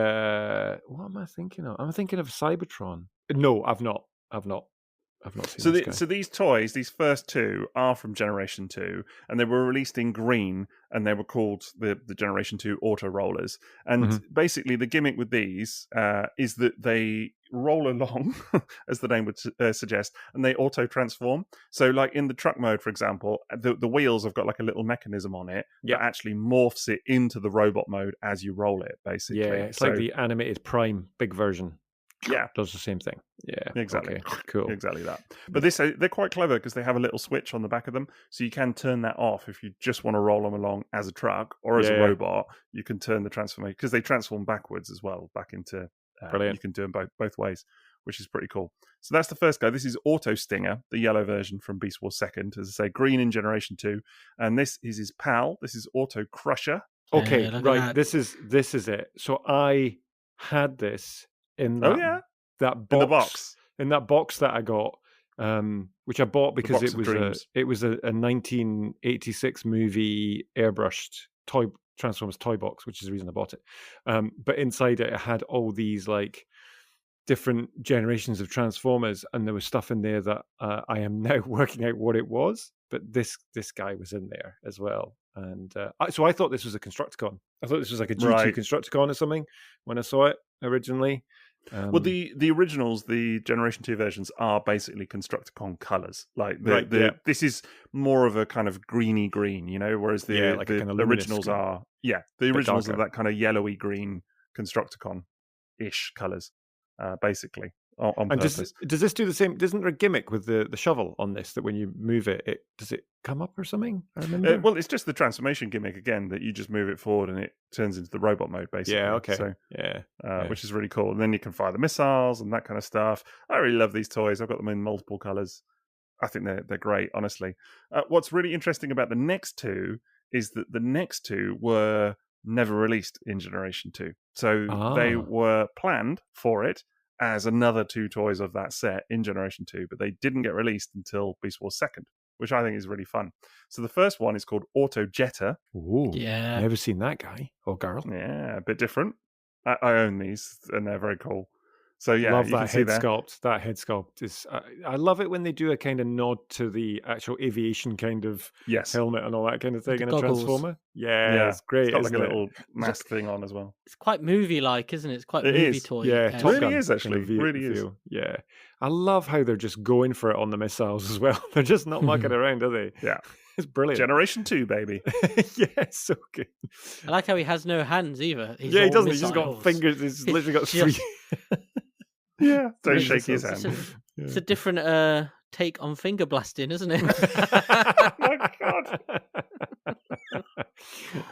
am I thinking of? I'm thinking of Cybertron. No, I've not seen this guy. So these toys, these first 2, are from Generation 2, and they were released in green, and they were called the Generation 2 Auto Rollers. And basically, the gimmick with these is that they roll along, as the name would suggest, and they auto-transform. So, like in the truck mode, for example, the wheels have got like a little mechanism on it that actually morphs it into the robot mode as you roll it, basically. Yeah, it's like the animated Prime big version. Yeah, does the same thing. Yeah, exactly. Okay, cool, exactly that. But they're quite clever because they have a little switch on the back of them, so you can turn that off if you just want to roll them along as a truck or as a robot. You can turn the transformation because they transform backwards as well, back into. Brilliant. You can do them both ways, which is pretty cool. So that's the first guy. This is Auto Stinger, the yellow version from Beast Wars Second, as I say, green in Generation 2, and this is his pal. This is Auto Crusher. Okay, right. This is it. So I had this in that box. In that box that I got, which I bought because it was a 1986 movie airbrushed Transformers toy box, which is the reason I bought it. But inside it had all these like different generations of Transformers, and there was stuff in there that I am now working out what it was. But this guy was in there as well, and so I thought this was a Constructicon. I thought this was like a G2 Constructicon or something when I saw it originally. Well, the originals, the Generation 2 versions, are basically Constructicon colours. Like this is more of a kind of greeny green, whereas the originals are that kind of yellowy green Constructicon-ish colours, basically. On purpose. Does this do the same? Isn't there a gimmick with the shovel on this that when you move it, does it come up or something? I remember. Well, it's just the transformation gimmick again, that you just move it forward and it turns into the robot mode, basically. Yeah, okay. So, yeah. Which is really cool. And then you can fire the missiles and that kind of stuff. I really love these toys. I've got them in multiple colours. I think they're great, honestly. What's really interesting about the next 2 is that the next 2 were never released in Generation 2. So they were planned for it as another 2 toys of that set in Generation 2, but they didn't get released until Beast Wars Second, which I think is really fun. So the first one is called Auto Jetter. Ooh, yeah. Never seen that guy or girl. Yeah, a bit different. I own these, and they're very cool. So yeah, love that head sculpt. That head sculpt is. I love it when they do a kind of nod to the actual aviation kind of helmet and all that kind of thing in a Transformer. Yeah, it's great. It's got like a little mask thing on as well. It's quite movie-like, isn't it? It's quite movie toy. Yeah, it really is actually. Really is. Yeah, I love how they're just going for it on the missiles as well. They're just not mucking around, are they? Yeah. It's brilliant. Generation 2, baby. Yeah, so good. I like how he has no hands either. He doesn't. He's just got fingers. He's literally got 3. Yeah, don't shake his hand. It's a different take on finger blasting, isn't it? Oh my god!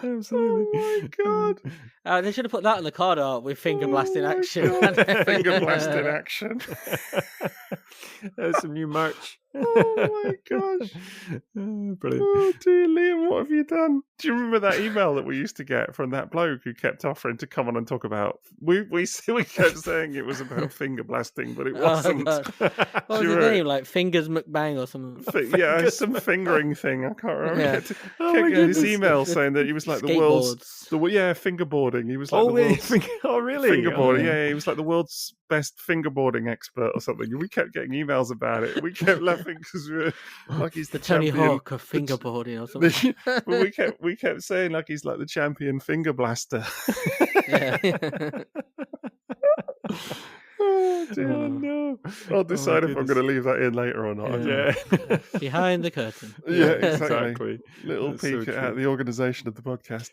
Absolutely. Oh my god. They should have put that on the card art with finger blasting my action. God. Finger blasting action. There's some new merch. Oh my gosh. Brilliant. Oh dear, Liam, what have you done? Do you remember that email that we used to get from that bloke who kept offering to come on and talk about? We kept saying it was about finger blasting, but it wasn't. God. What was his name? Like Fingers McBang or something? Yeah, some fingering thing. I can't remember. Yeah. Kept getting this email saying that he was like the world's fingerboarding. He was like the world's really? fingerboarding. Yeah, he was like the world's best fingerboarding expert or something. And we kept getting emails about it. We kept laughing because we were like he's The the Tony champion. Hawk of fingerboarding or something. But we kept saying like he's like the champion finger blaster. Yeah. Oh dear, no! I'll decide if I'm going to leave that in later or not. Yeah. Behind the curtain. Yeah, exactly. Exactly. Little That's so peek at true. the organisation of the podcast.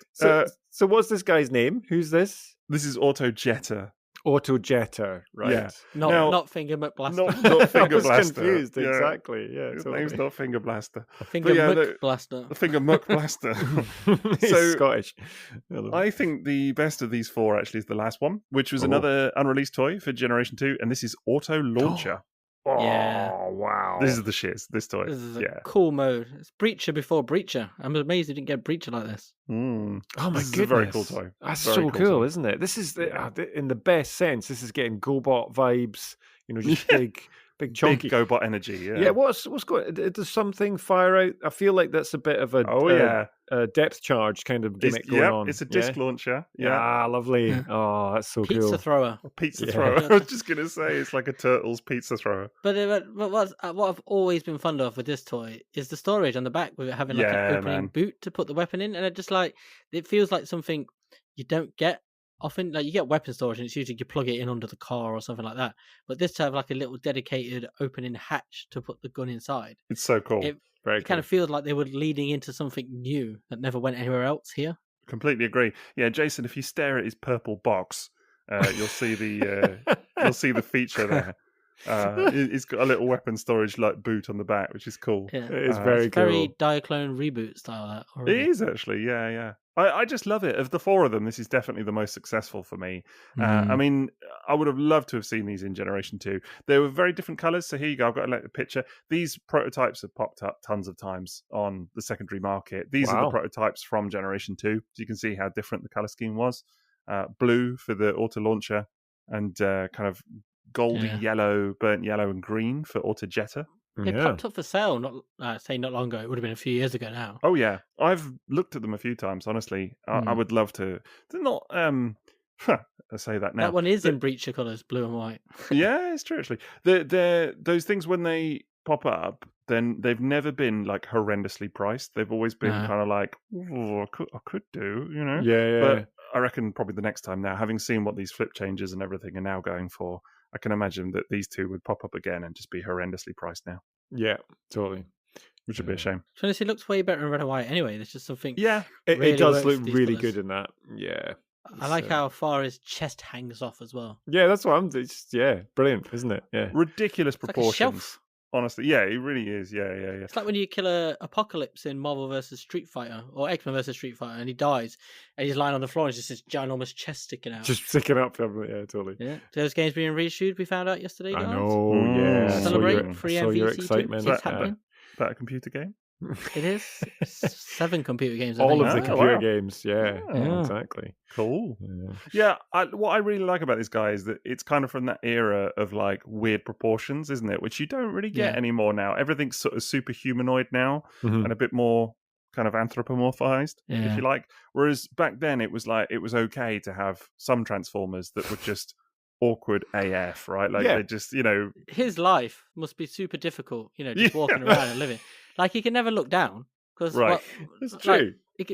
So what's this guy's name? Who's this? This is Auto Jetta. Autojetter, right? Yeah. Not Finger McBlaster. Not I Finger was Blaster. confused, Yeah. exactly. Yeah, His totally. name's not Finger Blaster. Finger yeah, McBlaster. The Finger Muck Blaster. He's So, Scottish. I think the best of these four actually is the last one, which was another unreleased toy for Generation 2, and this is Auto Launcher. Yeah. Oh, wow. This is the shits, this toy. This is a Yeah. cool mode. It's Breacher before Breacher. I'm amazed they didn't get Breacher like this. Mm. Oh my This is goodness. a very cool toy. That's Very so cool cool, toy. isn't it? This is Yeah. in the best sense. This is getting GoBot vibes. Just big chunky. Big GoBot energy. Yeah. Yeah, what's going? Does something fire out? I feel like that's a bit of a a depth charge kind of gimmick going on. It's a disc launcher. Yeah. Ah, lovely. Yeah. Oh, that's so Pizza cool. thrower. A pizza Yeah. thrower. I was just going to say it's like a turtle's pizza thrower. But what I've always been fond of with this toy is the storage on the back with it having like Yeah, an opening man. boot to put the weapon in, and it feels like something you don't get often. Like you get weapon storage, and it's usually you plug it in under the car or something like that. But this to have like a little dedicated opening hatch to put the gun inside, It's so cool. Very it kind of feels like they were leading into something new that never went anywhere else here. Completely agree. Yeah, Jason, if you stare at his purple box, you'll see the feature there. It's got a little weapon storage like boot on the back, which is cool. Yeah. It is It's very cool. Very Diaclone reboot style. That already. It is actually, yeah. I just love it. Of the four of them, this is definitely the most successful for me. I mean, I would have loved to have seen these in Generation 2. They were very different colours, so here you go. I've got a picture. These prototypes have popped up tons of times on the secondary market. These are the Wow. prototypes from Generation 2, so you can see how different the colour scheme was. Blue for the Auto Launcher, and kind of goldy yellow, burnt yellow and green for Auto Jetta. They popped up for sale not long ago. It would have been a few years ago now. Oh yeah, I've looked at them a few times. Honestly, I would love to. They're not. I say that now. That one is in Breacher colours, blue and white. Yeah, it's true. Actually, they're those things when they pop up, then they've never been like horrendously priced. They've always been kind of like, I could do, you know. Yeah. But I reckon probably the next time now, having seen what these flip changes and everything are now going for, I can imagine that these two would pop up again and just be horrendously priced now, Yeah, totally. which would be a shame. Honestly, it looks way better in red and white anyway. There's just something. Yeah, really It does works look with these really colours. good in that. Yeah. I like how far his chest hangs off as well. Yeah, that's what I'm. Brilliant, isn't it? Yeah. ridiculous It's like a proportions. shelf. Honestly, yeah, it really is. Yeah. It's like when you kill a Apocalypse in Marvel vs. Street Fighter or X-Men vs. Street Fighter, and he dies, and he's lying on the floor, and it's just this ginormous chest sticking out. Just sticking up. Yeah, totally. Yeah, those games being reissued, we found out yesterday, guys. I know. Mm. Yeah. I saw Celebrate your- free I saw your MVC too. excitement. It's happening. That a computer game? It is 7 computer games. I All think. of the Oh, computer wow. games. Yeah, Yeah. exactly. Cool. Yeah. Yeah, what I really like about this guy is that it's kind of from that era of like weird proportions, isn't it? Which you don't really get Yeah. anymore now. Everything's sort of super humanoid now Mhm. and a bit more kind of anthropomorphized, if Yeah. you like. Whereas back then it was like it was okay to have some Transformers that were just awkward AF, right? Like Yeah. they just, you know, His life must be super difficult, just Yeah. walking around and living. Like he can never look down because Right. It's like, true. you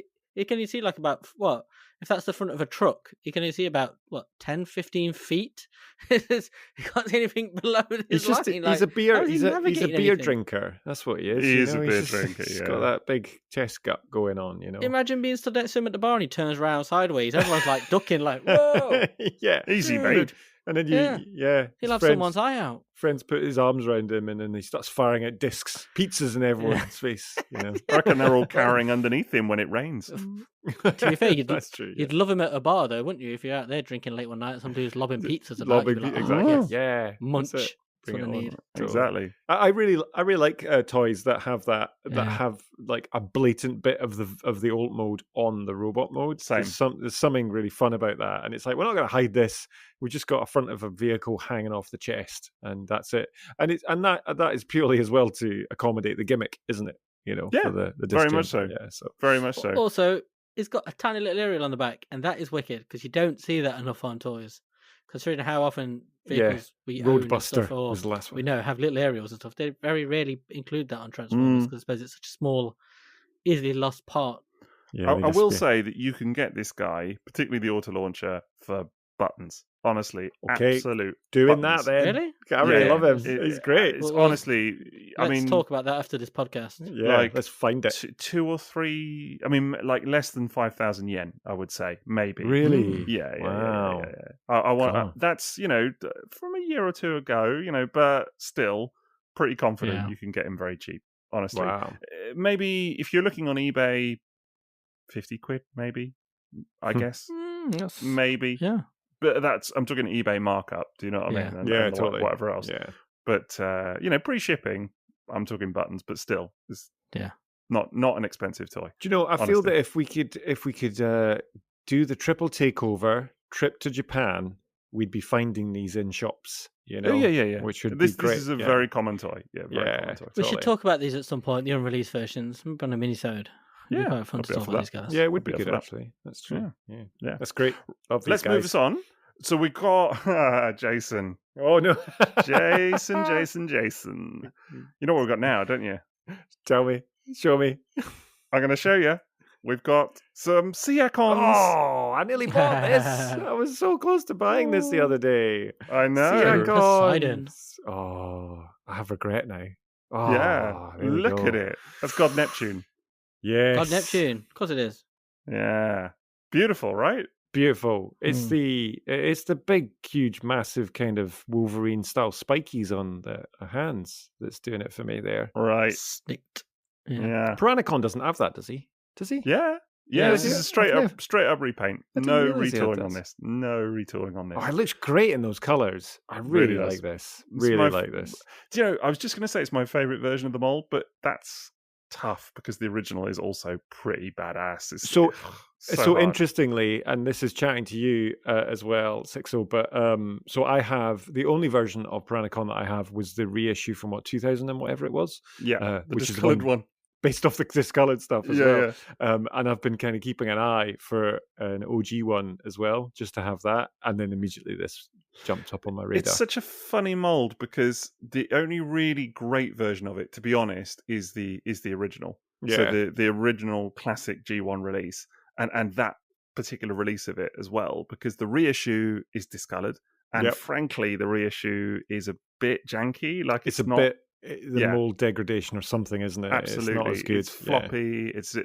can only see like about what if that's the front of a truck, you can only see about 10-15 feet. You can't see anything below his line. He's a beer. how is he He's a navigating beer anything? drinker. That's what he is. He is a He's beer just- drinker, He's yeah. got that big chest gut going on. Imagine being stood next to him at the bar and he turns around sideways. Everyone's like ducking, like, whoa. yeah. easy, Dude. mate. And then he'll have someone's eye out. Friends put his arms around him, and then he starts firing out discs, pizzas in everyone's face. I reckon they're all carrying underneath him when it rains. To be fair, That's true. You'd love him at a bar, though, wouldn't you? If you're out there drinking late one night, some dude's lobbing pizzas about. Exactly. Yeah. Munch. That's what I need. Exactly. I really like toys that have that have like a blatant bit of the alt mode on the robot mode. Same. There's something really fun about that, and it's like we're not going to hide this. We just got a front of a vehicle hanging off the chest, and that's it. And that is purely as well to accommodate the gimmick, isn't it? For the very much so. Yeah, so very much so. Also, it's got a tiny little aerial on the back, and that is wicked because you don't see that enough on toys. Considering how often vehicles we own and stuff, or was the last one. we know have little aerials and stuff, they very rarely include that on Transformers because I suppose it's such a small, easily lost part. Yeah, I will say that you can get this guy, particularly the auto launcher, for buttons. Honestly, absolute doing buttons. that then. Really? I really love him. He's great. It's honestly, Let's talk about that after this podcast. Yeah, let's find it. 2 or 3. I mean, like less than 5,000 yen. I would say maybe. Really? Yeah. Wow. Yeah. I want. That's from a year or two ago. But still, pretty confident you can get him very cheap. Honestly, wow. Maybe if you're looking on eBay, 50 quid, maybe. I guess maybe. Yeah. But I'm talking eBay markup. Do you know what I mean? And totally. Whatever else. Yeah. But pre-shipping, I'm talking buttons. But still, it's not an expensive toy. Do you know? I feel that if we could do the triple takeover trip to Japan, we'd be finding these in shops. Yeah. Which would be great. This is a very common toy. Yeah, common toy. We should talk about these at some point. The unreleased versions, maybe on a mini-sode. It'd be quite fun to talk about these guys. Yeah, it would be good actually. That's true. Yeah. That's great. Let's move us on. So we got Jason. Oh no, Jason. You know what we've got now, don't you? Tell me, show me. I'm going to show you. We've got some Seacons. Oh, I nearly bought this. I was so close to buying this the other day. I know. Seacons. Oh, I have regret now. Oh, yeah, look at it. That's God Neptune. Yes. God Neptune. Of course it is. Yeah. Beautiful, right? Beautiful. It's the big, huge, massive kind of Wolverine style spikies on the hands that's doing it for me there. Right. Snicked. Yeah. Predacon doesn't have that, does he? Does he? Yeah. Yeah, this is a straight up repaint. No retooling on this. No retooling on this. Oh, it looks great in those colours. I really like this. Really like this. Do you know, I was just going to say it's my favourite version of the mold, but that's tough because the original is also pretty badass. It's so interestingly, and this is chatting to you as well, Sixo, but so I have the only version of Predacon that I have was the reissue from 2000 and whatever it was. Yeah, which is the one based off the discoloured stuff as well. Yeah. And I've been kind of keeping an eye for an OG one as well, just to have that. And then immediately this jumped up on my radar. It's such a funny mold because the only really great version of it, to be honest, is the original. Yeah. So the original classic G1 release, and that particular release of it as well, because the reissue is discoloured, and frankly, the reissue is a bit janky. Like it's not. Bit the mold degradation or something, isn't it? Absolutely, it's not as good. It's floppy. It's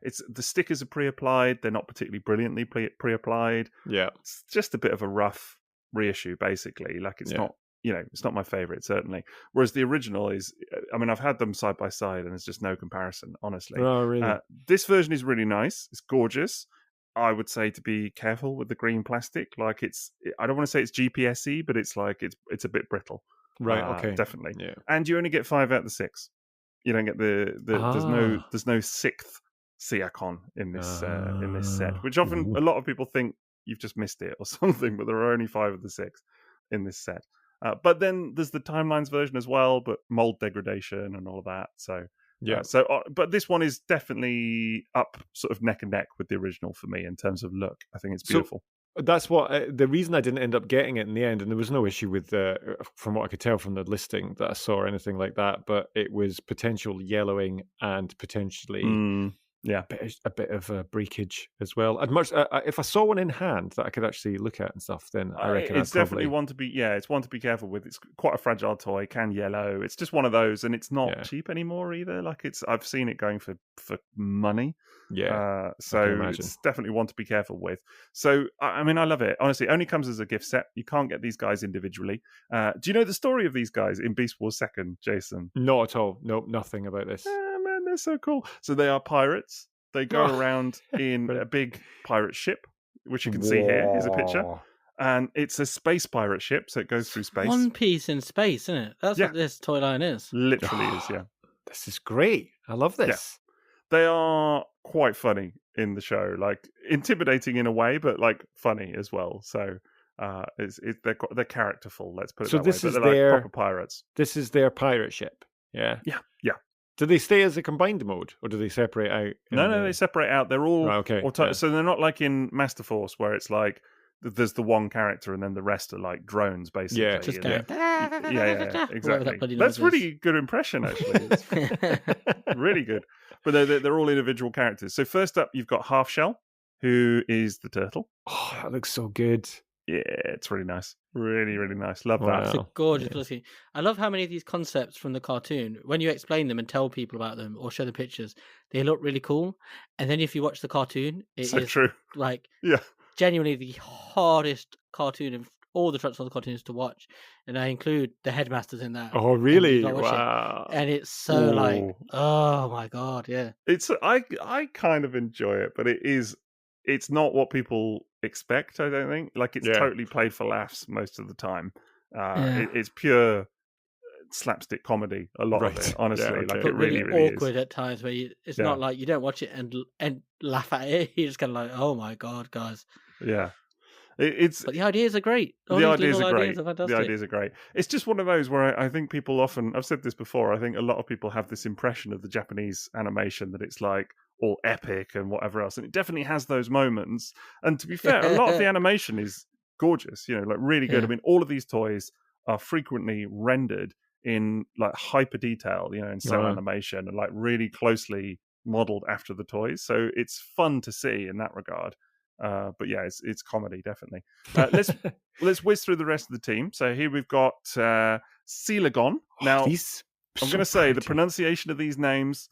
it's the stickers are pre-applied. They're not particularly brilliantly pre-applied. Yeah, it's just a bit of a rough reissue, basically. Like it's not, it's not my favorite certainly. Whereas the original is, I mean, I've had them side by side, and there's just no comparison, honestly. Oh, really? This version is really nice. It's gorgeous. I would say to be careful with the green plastic. Like I don't want to say it's GPSy, but it's like it's a bit brittle. Right. Okay. Definitely. Yeah. And you only get 5 out of the 6. You don't get there's no 6th Seacon in this set, which often a lot of people think you've just missed it or something, but there are only 5 of the 6 in this set. But then there's the Timelines version as well, but mold degradation and all of that. So yeah. But this one is definitely up sort of neck and neck with the original for me in terms of look. I think it's beautiful. That's what the reason I didn't end up getting it in the end, and there was no issue with from what I could tell from the listing that I saw or anything like that, but it was potential yellowing and potentially Yeah. a bit of breakage as well. And much if I saw one in hand that I could actually look at and stuff, then I reckon it's I'd definitely probably... one to be. Yeah, it's one to be careful with. It's quite a fragile toy. Can yellow. It's just one of those, and it's not cheap anymore either. Like I've seen it going for money. Yeah, so it's definitely one to be careful with. So I mean, I love it. Honestly, it only comes as a gift set. You can't get these guys individually. Do you know the story of these guys in Beast Wars 2nd, Jason? Not at all. Nope, nothing about this. Man, they're so cool. So they are pirates. They go around in a big pirate ship, which you can see here. Here's a picture. And it's a space pirate ship, so it goes through space. One Piece in space, isn't it? That's what this toy line is. Literally is, yeah. This is great. I love this. Yeah. They are quite funny in the show, like intimidating in a way, but like funny as well. So they're characterful. Let's put it that way. This is they're their like proper pirates. This is their pirate ship. Yeah. Yeah. Do they stay as a combined mode, or do they separate out? No, they separate out. They're all okay. So they're not like in Master Force, where it's like there's the one character and then the rest are like drones, basically. Yeah, just going. Yeah, exactly. That's really good impression, actually. It's really good. But they're all individual characters. So first up, you've got Half Shell, who is the turtle. Oh, that looks so good. Yeah, it's really nice. Really, really nice. Love that. It's a gorgeous looking. I love how many of these concepts from the cartoon, when you explain them and tell people about them or show the pictures, they look really cool. And then if you watch the cartoon, it is true. Like yeah, genuinely the hardest cartoon of all the Transformers cartoons to watch. And I include the headmasters in that. Oh, really? Wow. And it's so like, oh my God, yeah. It's I kind of enjoy it, but it's not what people expect, I don't think. Like, it's totally played for laughs most of the time. It's pure slapstick comedy, a lot of it, honestly. Like, it really awkward is. At times where it's not like you don't watch it and laugh at it. You're just kind of like, oh my God, guys. Yeah. But the ideas are great. The ideas are great. The ideas are great. It's just one of those where I think people often, I've said this before, I think a lot of people have this impression of the Japanese animation that it's like all epic and whatever else. And it definitely has those moments. And to be fair, a lot of the animation is gorgeous, like really good. I mean, all of these toys are frequently rendered in like hyper detail, in cell animation and like really closely modeled after the toys. So it's fun to see in that regard. But yeah, it's comedy, definitely. Let's whiz through the rest of the team. So here we've got Sealagon. Now, I'm going to say the pronunciation of these names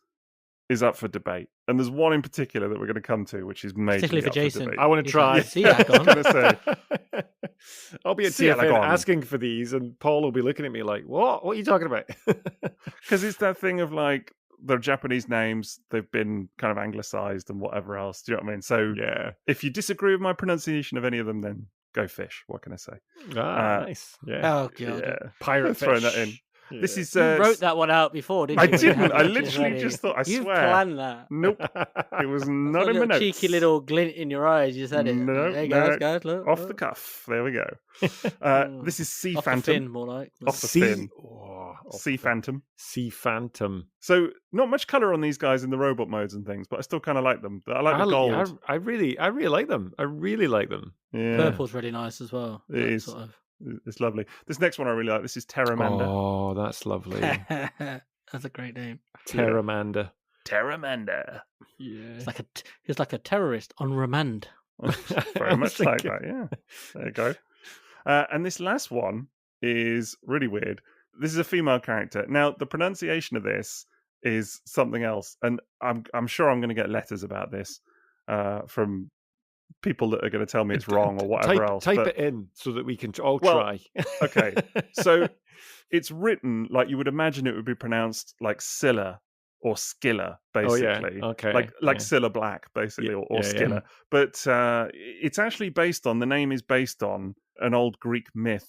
is up for debate, and there's one in particular that we're going to come to, which is majorly particularly for Jason. I want to try. I'm going to say, I'll be at TFN asking for these, and Paul will be looking at me like, "What? What are you talking about?" Because it's that thing of like, they're Japanese names, they've been kind of anglicized and whatever else. Do you know what I mean? So if you disagree with my pronunciation of any of them, then go fish. What can I say? Nice. Yeah. Oh, God. Yeah. Pirate fish. Throwing that in. Yeah. This is. You wrote that one out before, didn't you? I didn't. I literally just thought. I you swear. Planned that. Nope. It was not in my notes. Cheeky little glint in your eyes. You said it. No, hey guys, look. Off the cuff. There we go. This is Sea off Phantom. The fin, more like. Off the fin. Sea Phantom. Sea Phantom. So not much color on these guys in the robot modes and things, but I still kind of like them. I like the gold. I really like them. I really like them. Yeah. Purple's really nice as well. It is. Sort of... It's lovely. This next one I really like. This is Terramander. Oh, that's lovely. That's a great name. Terramander. Terramander. Yeah. He's like a terrorist on remand. Very much like that, yeah. There you go. And this last one is really weird. This is a female character. Now, the pronunciation of this is something else, and I'm sure I'm going to get letters about this from people that are going to tell me it's wrong or whatever else. Type it in so that we can all try. Okay, so it's written like you would imagine it would be pronounced like Scylla or Skilla, basically. Oh, yeah. Okay. Like Scylla Black, basically, or Skilla. Yeah. But it's actually the name is based on an old Greek myth,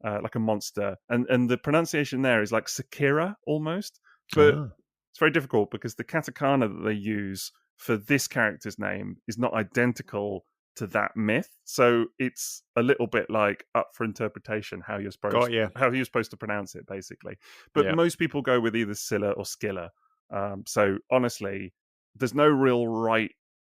like a monster. And the pronunciation there is like Sakira almost. But it's very difficult because the katakana that they use for this character's name is not identical to that myth. So it's a little bit like up for interpretation how you're supposed to pronounce it, basically. But most people go with either Scylla or Skilla. So honestly, there's no real right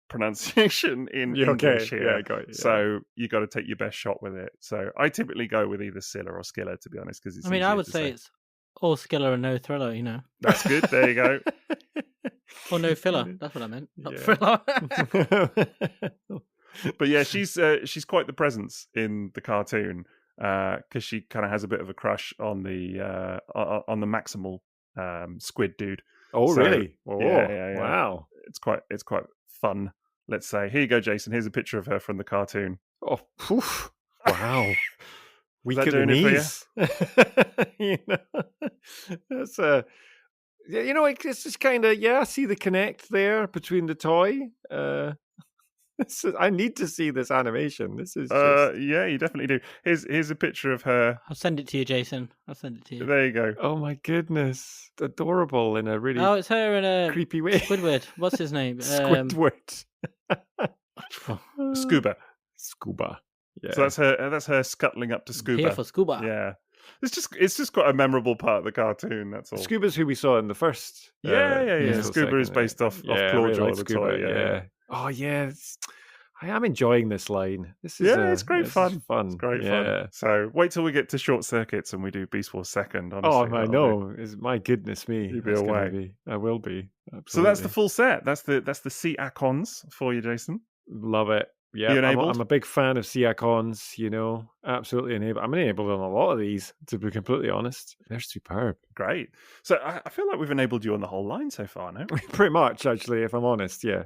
pronunciation in English here. So you got to take your best shot with it. So I typically go with either Scylla or Skilla, to be honest, because it's. I would say it's all Skilla and no Thriller. That's good. There you go. Or no filler. That's what I meant. Not Yeah. filler. But yeah, she's quite the presence in the cartoon because she kind of has a bit of a crush on the Maximal squid dude. Oh, So, really? Oh, yeah. wow. It's quite fun. Let's say. Here you go, Jason. Here's a picture of her from the cartoon. Oh, poof. Wow. Weak that at the doing it for you? knees. You know, that's yeah, you know, it's just kind of, I see the connect there between the toy. I need to see this animation. This is just... Yeah, you definitely do. Here's a picture of her. I'll send it to you, Jason. I'll send it to you. There you go. Oh my goodness, adorable in a really Oh, it's her in a creepy way. Squidward. What's his name? Squidward. Scuba. Scuba. Yeah. So that's her scuttling up to Scuba. Here for Scuba. Yeah. It's just quite a memorable part of the cartoon. That's all. Scuba's who we saw in the first. Yeah. so Scuba is second, based off I Clawjaw, really like the Scuba, toy. Yeah. Oh yeah, I am enjoying this line. This is it's great fun. Fun. It's great fun. So wait till we get to Short Circuits and we do Beast Wars second. Honestly, Oh, I know. My goodness me. You'll be away. I will be. Absolutely. So that's the full set. That's the Sea Acons for you, Jason. Love it. Yeah, You enabled? I'm a big fan of Sea Icons, you know, absolutely enabled. I'm enabled on a lot of these, to be completely honest. They're superb. Great. So I feel like we've enabled you on the whole line so far, no? Pretty much, actually, if I'm honest. Yeah.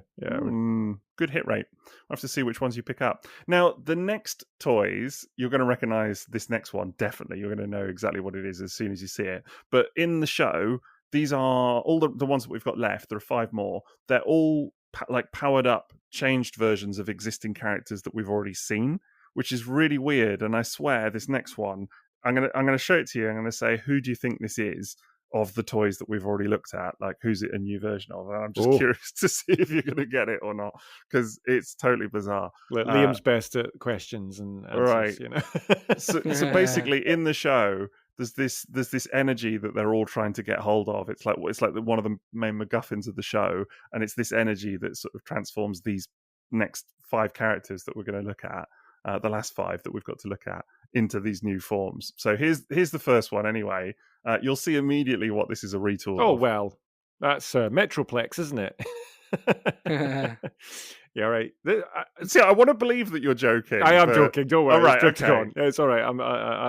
Good hit rate. We'll have to see which ones you pick up. Now, the next toys, you're going to recognize this next one, definitely. You're going to know exactly what it is as soon as you see it. But in the show, these are all the ones that we've got left. There are 5 more. They're all like powered up, changed versions of existing characters that we've already seen, which is really weird. And I swear, this next one, I'm gonna show it to you. I'm gonna say, who do you think this is of the toys that we've already looked at? Like, who's it a new version of? And I'm just curious to see if you're gonna get it or not, because it's totally bizarre. Liam's best at questions and answers, right. you know. so basically, in the show, there's this energy that they're all trying to get hold of. It's like one of the main MacGuffins of the show, and it's this energy that sort of transforms these next 5 characters that we're going to look at, the last 5 that we've got to look at, into these new forms. So here's the first one anyway. You'll see immediately what this is a retool. Oh of. well, that's Metroplex, isn't it? Yeah, right. See, I want to believe that you're joking. I am joking. Don't worry. All right, it's okay. It's all right.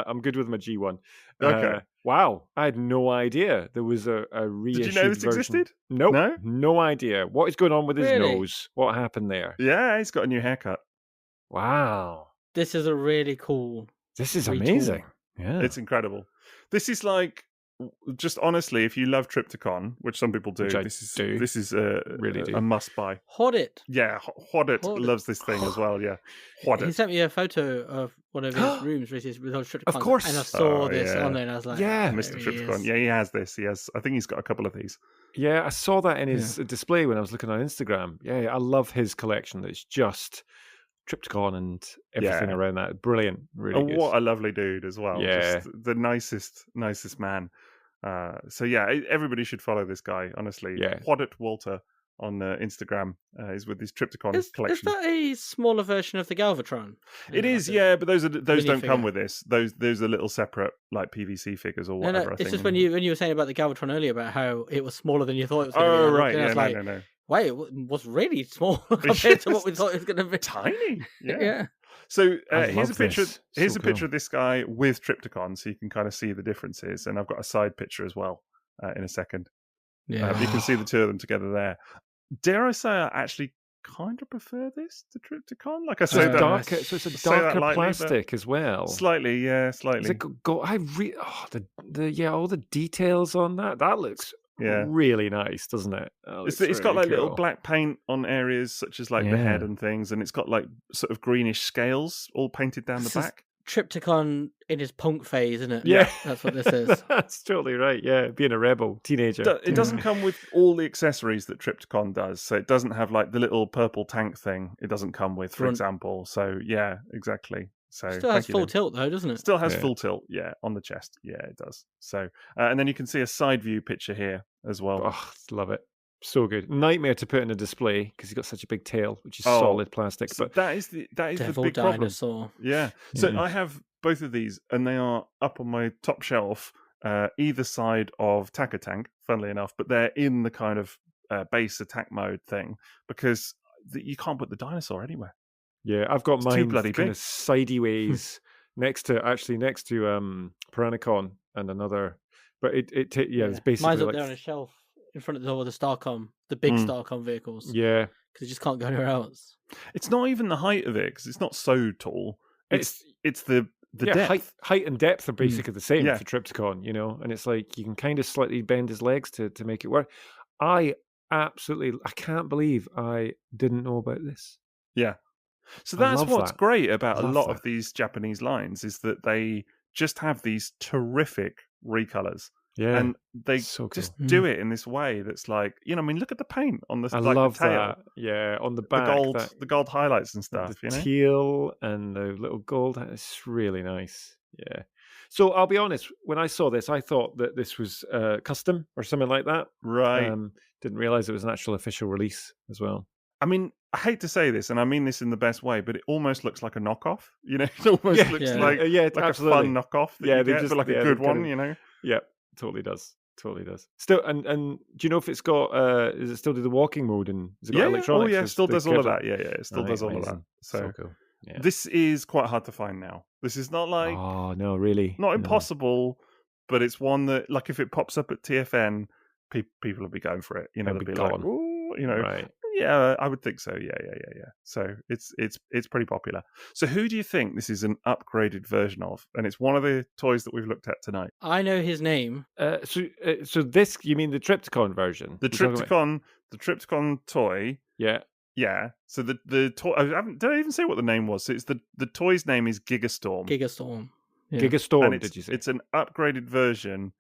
I'm good with my G1. Okay. Wow, I had no idea there was a reissued Did you know this version. existed? Nope. No idea. What is going on with his Really? nose? What happened there? Yeah, he's got a new haircut. Wow, This is a really cool. this is Retool. amazing. Yeah, It's incredible. This is like, just honestly, if you love Triptychon, which some people do, Which I this do. is Really do. a must buy. Hot it. Yeah, Hoddit Hoddit. loves this thing as well. Yeah, He Hoddit. sent me a photo of one of his rooms with all Triptychons. Of course. And I saw Oh, this yeah. on there and I was like, Yeah. Mr. there he Triptychon. is. Yeah, he has this. I think he's got a couple of these. yeah. I saw that in his display when I was looking on Instagram. Yeah, I love his collection. It's just Triptychon and everything Yeah. around that. Brilliant. Really And good. what a lovely dude as well. Yeah. Just the nicest man. So yeah, everybody should follow this guy. Honestly, Yeah. Hoddit Walter on Instagram is with his Triptychon Is collection. that a smaller version of the Galvatron? It is, Like yeah, but those don't come minifigure. with this. Those are little separate like PVC figures or No, whatever. no, I it's think. just when you were saying about the Galvatron earlier about how it was smaller than you thought it was going to be. Oh I looked right, and I yeah, was no, like, no. wait, it was really small compared to what we thought it was going to be. Tiny. Yeah. Yeah. So I here's love a picture. this. Here's So a picture cool. of this guy with Triptychon, so you can kind of see the differences. And I've got a side picture as well in a second. Yeah. You can see the two of them together there. Dare I say, I actually kind of prefer this to Triptychon. Like I So say, it's that darker. So it's a say that darker lightly, but plastic as well. slightly, yeah, slightly. Is it all the details on that looks Yeah. really nice, doesn't it? It's got like little cool. black paint on areas such as like the head Yeah. and things, and it's got like sort of greenish scales all painted down the This is back. Triptychon in his punk phase, isn't it? Yeah, That's what this is. That's totally right. Yeah, being a rebel teenager. It doesn't come with all the accessories that Triptychon does, so it doesn't have like the little purple tank thing. It doesn't come with, for Front. example. So yeah, exactly. So Still has thank you, full Lynn. tilt though, doesn't it? Still has Yeah. full tilt, yeah, on the chest. Yeah, it does. So, and then you can see a side view picture here as well. Oh, love it. So good. Nightmare to put in a display because he's got such a big tail, which is Oh, solid plastic. So But that is the Devil big problem. dinosaur. Yeah. So Yeah. I have both of these, and they are up on my top shelf, either side of Taka Tank. Funnily enough, but they're in the kind of base attack mode thing because you can't put the dinosaur anywhere. Yeah, I've got It's too mine bloody kind big. of sideways next to Predacon and another. But it's basically Mine's up like there on a shelf in front of the Starcom, the big Starcom vehicles. yeah. Because you just can't go anywhere else. It's not even the height of it because it's not so tall. It's the depth. Height and depth are basically the same Yeah. for Tripticon, and it's like you can kind of slightly bend his legs to make it work. I can't believe I didn't know about this. Yeah. So I that's love what's that. great about a Love lot that. of these Japanese lines is that they just have these terrific recolors. Yeah, And they so cool. just do it in this way that's like, look at the paint on the I like love the tail, that. Yeah, on the back, the gold highlights and stuff. the teal and the little gold. It's really nice. Yeah. So I'll be honest. When I saw this, I thought that this was custom or something like that. Right. Didn't realize it was an actual official release as well. I mean, I hate to say this, and I mean this in the best way, but it almost looks like a knockoff. It almost looks like absolutely. a fun knockoff. That you get, but like a good one. Yeah, totally does. Still, and do you know if it's got? Does it still do the walking mode and has it got electronics? Oh yeah, it still does all of that. Yeah, it still does all of that. So cool. Yeah. This is quite hard to find now. This is not like no, really not impossible, but it's one that like if it pops up at TFN, people will be going for it. They'll be like, ooh, right. Yeah, I would think so. Yeah. So it's pretty popular. So who do you think this is an upgraded version of? And it's one of the toys that we've looked at tonight. I know his name. So this, you mean the Tripticon version? The Tripticon toy. Yeah. Yeah. So the toy. Did I even say what the name was? So it's the toy's name is Gigastorm. Gigastorm. Yeah. Gigastorm. Did you say? It's an upgraded version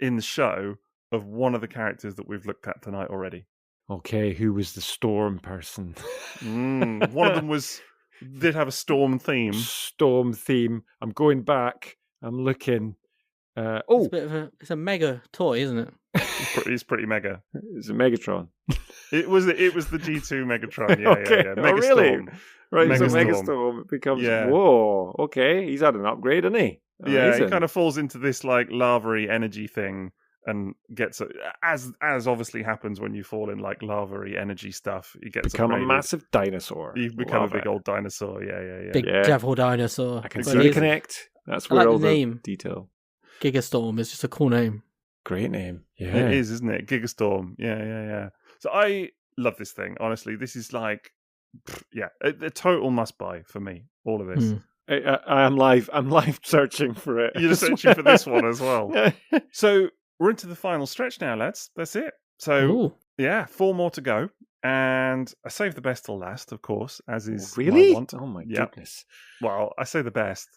in the show of one of the characters that we've looked at tonight already. Okay, who was the storm person? One of them did have a storm theme. Storm theme. I'm going back. I'm looking. It's a mega toy, isn't it? It's pretty mega. It's a Megatron. It was the G2 Megatron. Yeah, okay. yeah. Oh, really? Right, Megastorm. so Megastorm becomes. Whoa. Okay, he's had an upgrade, hasn't he? Yeah, he kind of falls into this like lava-y energy thing. And gets as obviously happens when you fall in like lava-y energy stuff. You become a massive dinosaur. You become a big old dinosaur. Yeah. Big devil dinosaur. I can reconnect. That's where all the name. Detail. Gigastorm is just a cool name. Great name. Yeah, it is, isn't it? Gigastorm. Yeah. So I love this thing. Honestly, this is like, a total must-buy for me. All of this. I'm live searching for it. You're searching for this one as well. So. We're into the final stretch now, lads. That's it. So, 4 more to go. And I save the best till last, of course, as is really? my want. Oh, my goodness. Well, I say the best.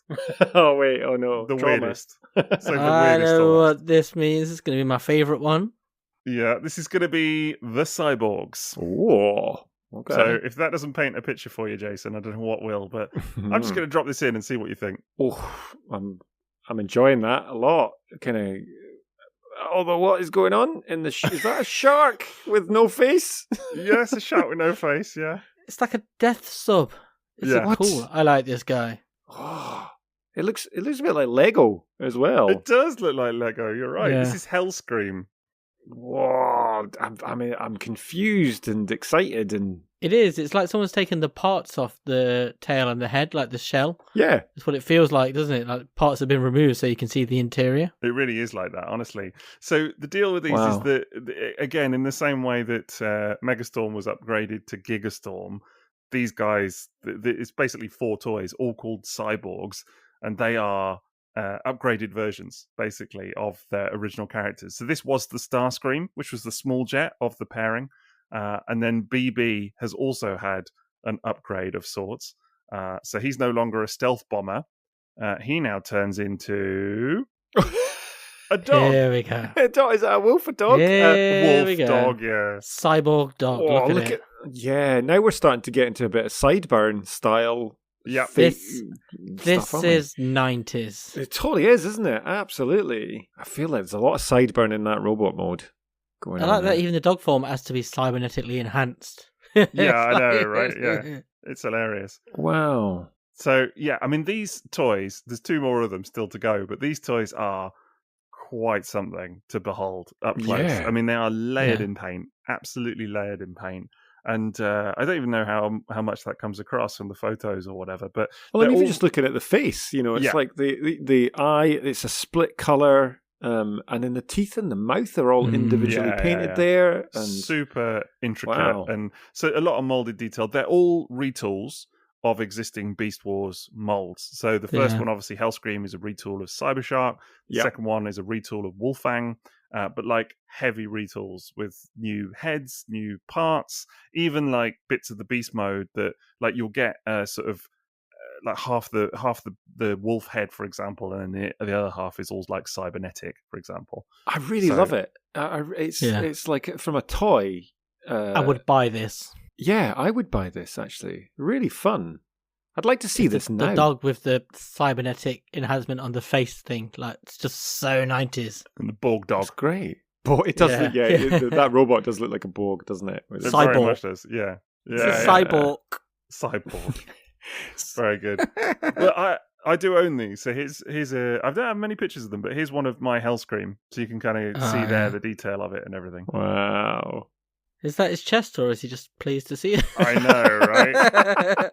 Oh, wait. Oh, no. The Trauma. weirdest. Save the I weirdest know what this means. It's going to be my favourite one. Yeah, this is going to be the Cyborgs. Oh, okay. So if that doesn't paint a picture for you, Jason, I don't know what will. But I'm just going to drop this in and see what you think. Oh, I'm enjoying that a lot. Kind of... Although, what is going on in the? Is that a shark with no face? Yes, a shark with no face. Yeah, it's like a death sub. It's cool. I like this guy. Oh, it looks a bit like Lego as well. It does look like Lego. You're right. Yeah. This is Hellscream. Whoa! I'm confused and excited and. It is. It's like someone's taken the parts off the tail and the head, like the shell. Yeah. That's what it feels like, doesn't it? Like parts have been removed so you can see the interior. It really is like that, honestly. So the deal with these is that, again, in the same way that Megastorm was upgraded to Gigastorm, these guys, it's basically 4 toys, all called Cyborgs, and they are upgraded versions, basically, of their original characters. So this was the Starscream, which was the small jet of the pairing. And then BB has also had an upgrade of sorts. So he's no longer a stealth bomber. He now turns into a dog. Here we go. A dog. Is that a wolf or dog? Wolf dog, yeah. Cyborg dog. Oh, look at it. Yeah, now we're starting to get into a bit of Sideburn style. Yeah, this is 90s. It totally is, isn't it? Absolutely. I feel like there's a lot of Sideburn in that robot mode. I like that even the dog form has to be cybernetically enhanced. Yeah, I know, right? Yeah. It's hilarious. Wow. So, yeah, I mean, these toys, there's 2 more of them still to go, but these toys are quite something to behold up close. Yeah. I mean, they are layered in paint absolutely layered in paint. And I don't even know how much that comes across on the photos or whatever. But well, I'm even just looking at the face. It's like the eye. It's a split color. And then the teeth and the mouth are all individually painted there. And super intricate. Wow. And so a lot of molded detail. They're all retools of existing Beast Wars molds. So the first one, obviously, Hellscream is a retool of Cybershark. The second one is a retool of Wolfang. But like heavy retools with new heads, new parts, even like bits of the beast mode that like you'll get sort of like half the wolf head, for example, and then the other half is all like cybernetic, for example. I really love it. It's like from a toy. I would buy this. Yeah, I would buy this actually. Really fun. I'd like to see this now. The dog with the cybernetic enhancement on the face thing, like it's just so 90s. And the Borg dog, it's great. But it does look, that robot does look like a Borg, doesn't it? It very much does. Yeah. It's a cyborg. Cyborg. Very good. Well, I do own these. So here's I don't have many pictures of them, but here's one of my Hellscream, so you can kind of see there the detail of it and everything. Wow. Is that his chest, or is he just pleased to see it? I know, right?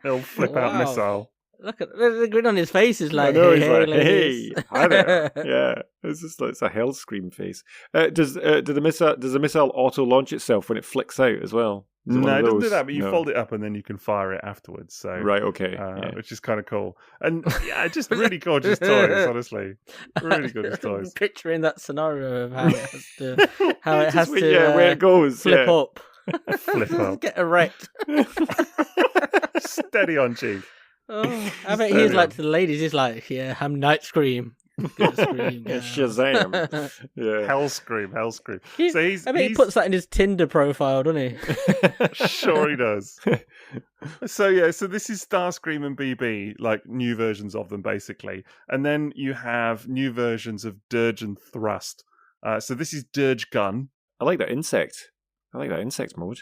He'll flip out missile. Look at the grin on his face. Is like, hey, hi there. Yeah, it's just like, it's a Hellscream face. Does the missile auto launch itself when it flicks out as well? No, it doesn't do that, but you fold it up and then you can fire it afterwards. So right, okay, which is kind of cool. And just really gorgeous toys, honestly. Really gorgeous toys. I'm picturing that scenario of how it has to where it goes, flip up, flip up, get erect, steady on cheek. Oh, I bet he's like to the ladies. He's like, I'm Night Scream. Shazam. Yeah. Hellscream. So he puts that in his Tinder profile, doesn't he? Sure he does. So this is Starscream and BB, like new versions of them basically. And then you have new versions of Dirge and Thrust. So this is Dirge Gun. I like that insect mode.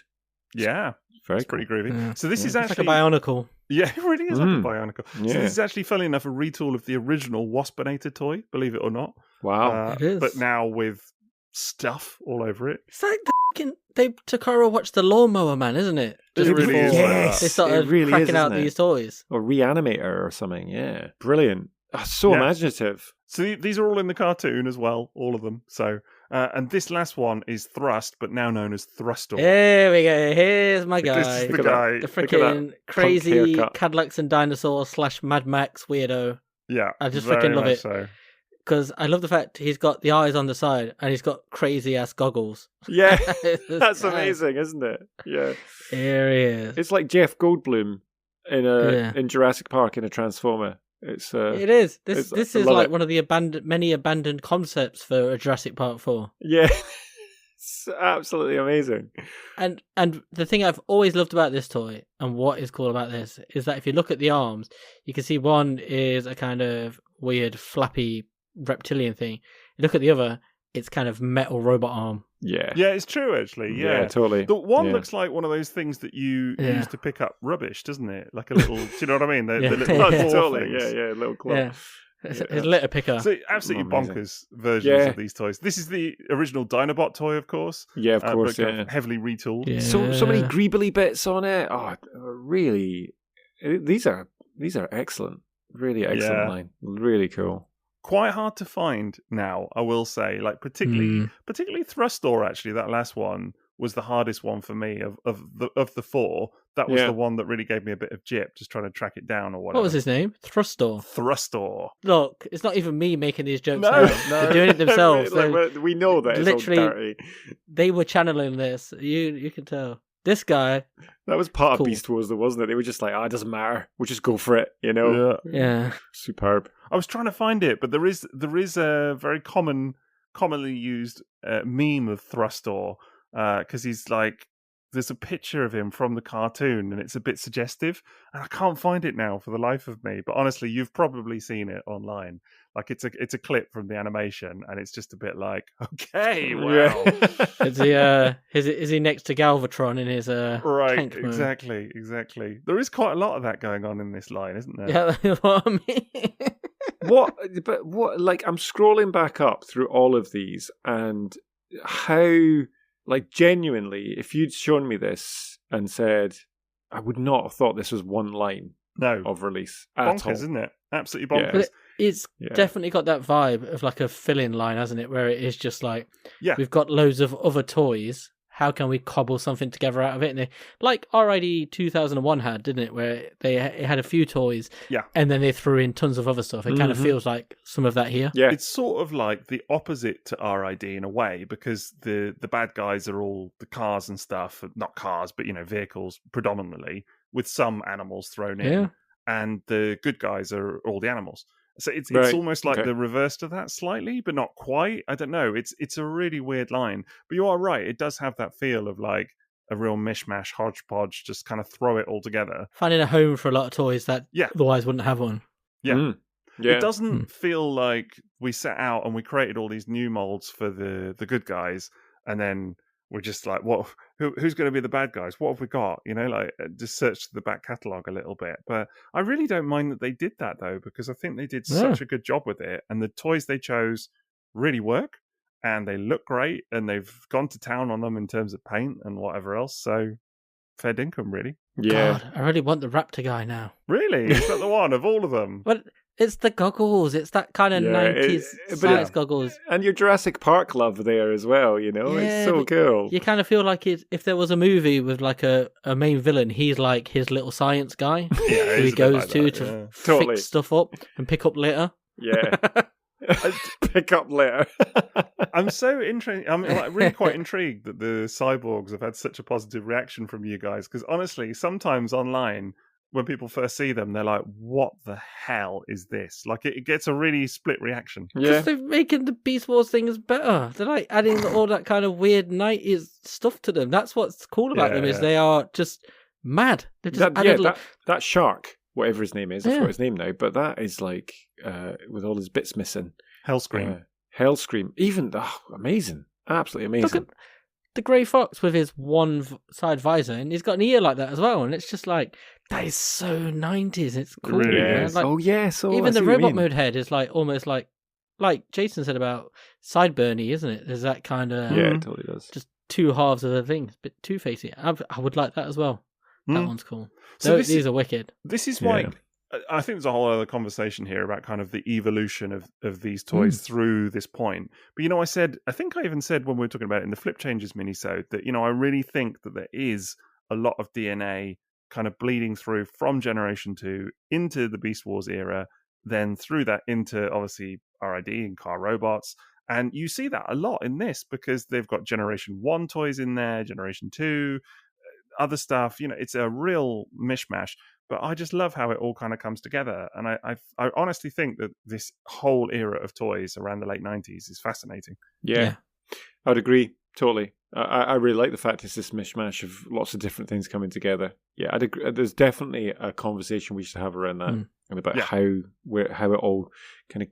Yeah. Very pretty cool. groovy. Yeah. So this is it's actually like a Bionicle. Yeah, it really is like a Bionicle. Yeah. So this is actually, funny enough, a retool of the original Waspinator toy, believe it or not. Wow. It is. But now with stuff all over it. It's like Takara watched the Lawnmower Man, isn't it? It really is. Yes, they started cracking out these toys. Or Reanimator or something, yeah. Brilliant. So imaginative. So these are all in the cartoon as well, all of them. So, and this last one is Thrust, but now known as Thrustor. Here we go. Here's my guy. This is the guy. The freaking crazy Cadillacs and Dinosaurs / Mad Max weirdo. Yeah. I just freaking love it. So. Because I love the fact he's got the eyes on the side and he's got crazy ass goggles. Yeah. That's amazing, isn't it? Yeah. Here he is. It's like Jeff Goldblum in Jurassic Park in a Transformer. It is. This is like it. one of the many abandoned concepts for a Jurassic Park 4. Yeah. It's absolutely amazing. And the thing I've always loved about this toy, and what is cool about this, is that if you look at the arms, you can see one is a kind of weird, flappy reptilian thing. You look at the other, it's kind of metal robot arm. Yeah. Yeah, it's true, actually. Yeah, totally. The one looks like one of those things that you use to pick up rubbish, doesn't it? Like a little, do you know what I mean? The little totally. things. Yeah, little claw. Yeah. It's a litter picker. So absolutely bonkers versions of these toys. This is the original Dinobot toy, of course. Yeah, of course. Heavily retooled. Yeah. So many greebly bits on it. Oh, really? These are excellent. Really excellent line. Really cool. Quite hard to find now, I will say. Like particularly Thrustor. Actually, that last one was the hardest one for me of the four. That was the one that really gave me a bit of jip, just trying to track it down or whatever. What was his name? Thrustor. Look, it's not even me making these jokes now. They're doing it themselves. We know that it's literally, all dirty. They were channeling this. You can tell. This guy. That was part of Beast Wars, though, wasn't it? They were just like, it doesn't matter. We'll just go for it, you know? Yeah. Superb. I was trying to find it, but there is a very commonly used meme of Thrustor, because he's like, there's a picture of him from the cartoon, and it's a bit suggestive, and I can't find it now for the life of me. But honestly, you've probably seen it online. Like it's a clip from the animation, and it's just a bit like, okay, wow. Is he next to Galvatron in his right? Tank mode? Exactly. There is quite a lot of that going on in this line, isn't there? Yeah, that's what I mean. What? Like, I'm scrolling back up through all of these, and how like genuinely, if you'd shown me this and said, I would not have thought this was one line No. of release at all. Bonkers, isn't it? Absolutely Yeah. bonkers. But it's definitely got that vibe of like a fill-in line, hasn't it? Where it is just like, we've got loads of other toys. How can we cobble something together out of it? And they, like RID 2001 had, didn't it? Where it had a few toys, and then they threw in tons of other stuff. It kind of feels like some of that here. Yeah, it's sort of like the opposite to RID in a way, because the bad guys are all the cars and stuff, not cars, but vehicles predominantly, with some animals thrown in, and the good guys are all the animals. So it's almost like the reverse to that slightly, but not quite. I don't know. It's a really weird line. But you are right. It does have that feel of like a real mishmash, hodgepodge, just kind of throw it all together. Finding a home for a lot of toys that otherwise wouldn't have one. Yeah. It doesn't feel like we set out and we created all these new molds for the good guys, and then we're just like, what? Who's going to be the bad guys? What have we got? Just search the back catalogue a little bit. But I really don't mind that they did that, though, because I think they did such a good job with it. And the toys they chose really work, and they look great, and they've gone to town on them in terms of paint and whatever else. So fair dinkum, really. Yeah. God, I really want the Raptor guy now. Really? Is that the one of all of them? But it's the goggles. It's that kind of 90s science goggles. And your Jurassic Park love there as well, it's so cool. You kind of feel like if there was a movie with like a main villain, he's like his little science guy who he goes to fix stuff up and pick up litter. Yeah. Pick up litter. I'm so intrigued. I'm really quite intrigued that the cyborgs have had such a positive reaction from you guys, because honestly, sometimes online, when people first see them, they're like, what the hell is this? Like, it gets a really split reaction. Because they're making the Beast Wars things better. They're like adding all that kind of weird 90s stuff to them. That's what's cool about them, is they are just mad. They're just that shark, whatever his name is, I forgot his name now, but that is like, with all his bits missing. Hellscream. Hellscream. Even, amazing. Absolutely amazing. Look at the Grey Fox with his one side visor, and he's got an ear like that as well, and it's just like, that is so 90s. It's cool. Really is. Like, even the robot mode head is like almost like Jason said about Sideburny, isn't it? There's that kind of it totally does. Just two halves of a thing, a bit two-facey. I would like that as well. That one's cool. So these are wicked. This is why I think there's a whole other conversation here about kind of the evolution of these toys through this point. But I think I even said when we were talking about it in the Flip Changes minisode that I really think that there is a lot of DNA kind of bleeding through from Generation 2 into the Beast Wars era, then through that into obviously RID and car robots. And you see that a lot in this, because they've got Generation 1 toys in there, Generation 2, other stuff. It's a real mishmash. But I just love how it all kind of comes together. And I honestly think that this whole era of toys around the late 90s is fascinating. Yeah. I'd agree. Totally. I really like the fact it's this mishmash of lots of different things coming together. Yeah, I'd agree. There's definitely a conversation we should have around that, and about how it all kind of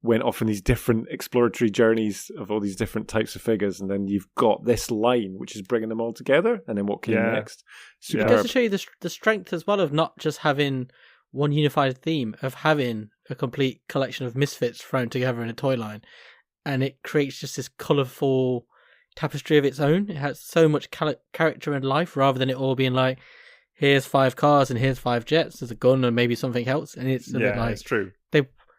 went off in these different exploratory journeys of all these different types of figures, and then you've got this line which is bringing them all together, and then what came next. It goes to show you the strength as well of not just having one unified theme, of having a complete collection of misfits thrown together in a toy line, and it creates just this colourful tapestry of its own. It has so much character and life, rather than it all being like, here's 5 cars and here's 5 jets, there's a gun and maybe something else, and it's a bit like, it's true.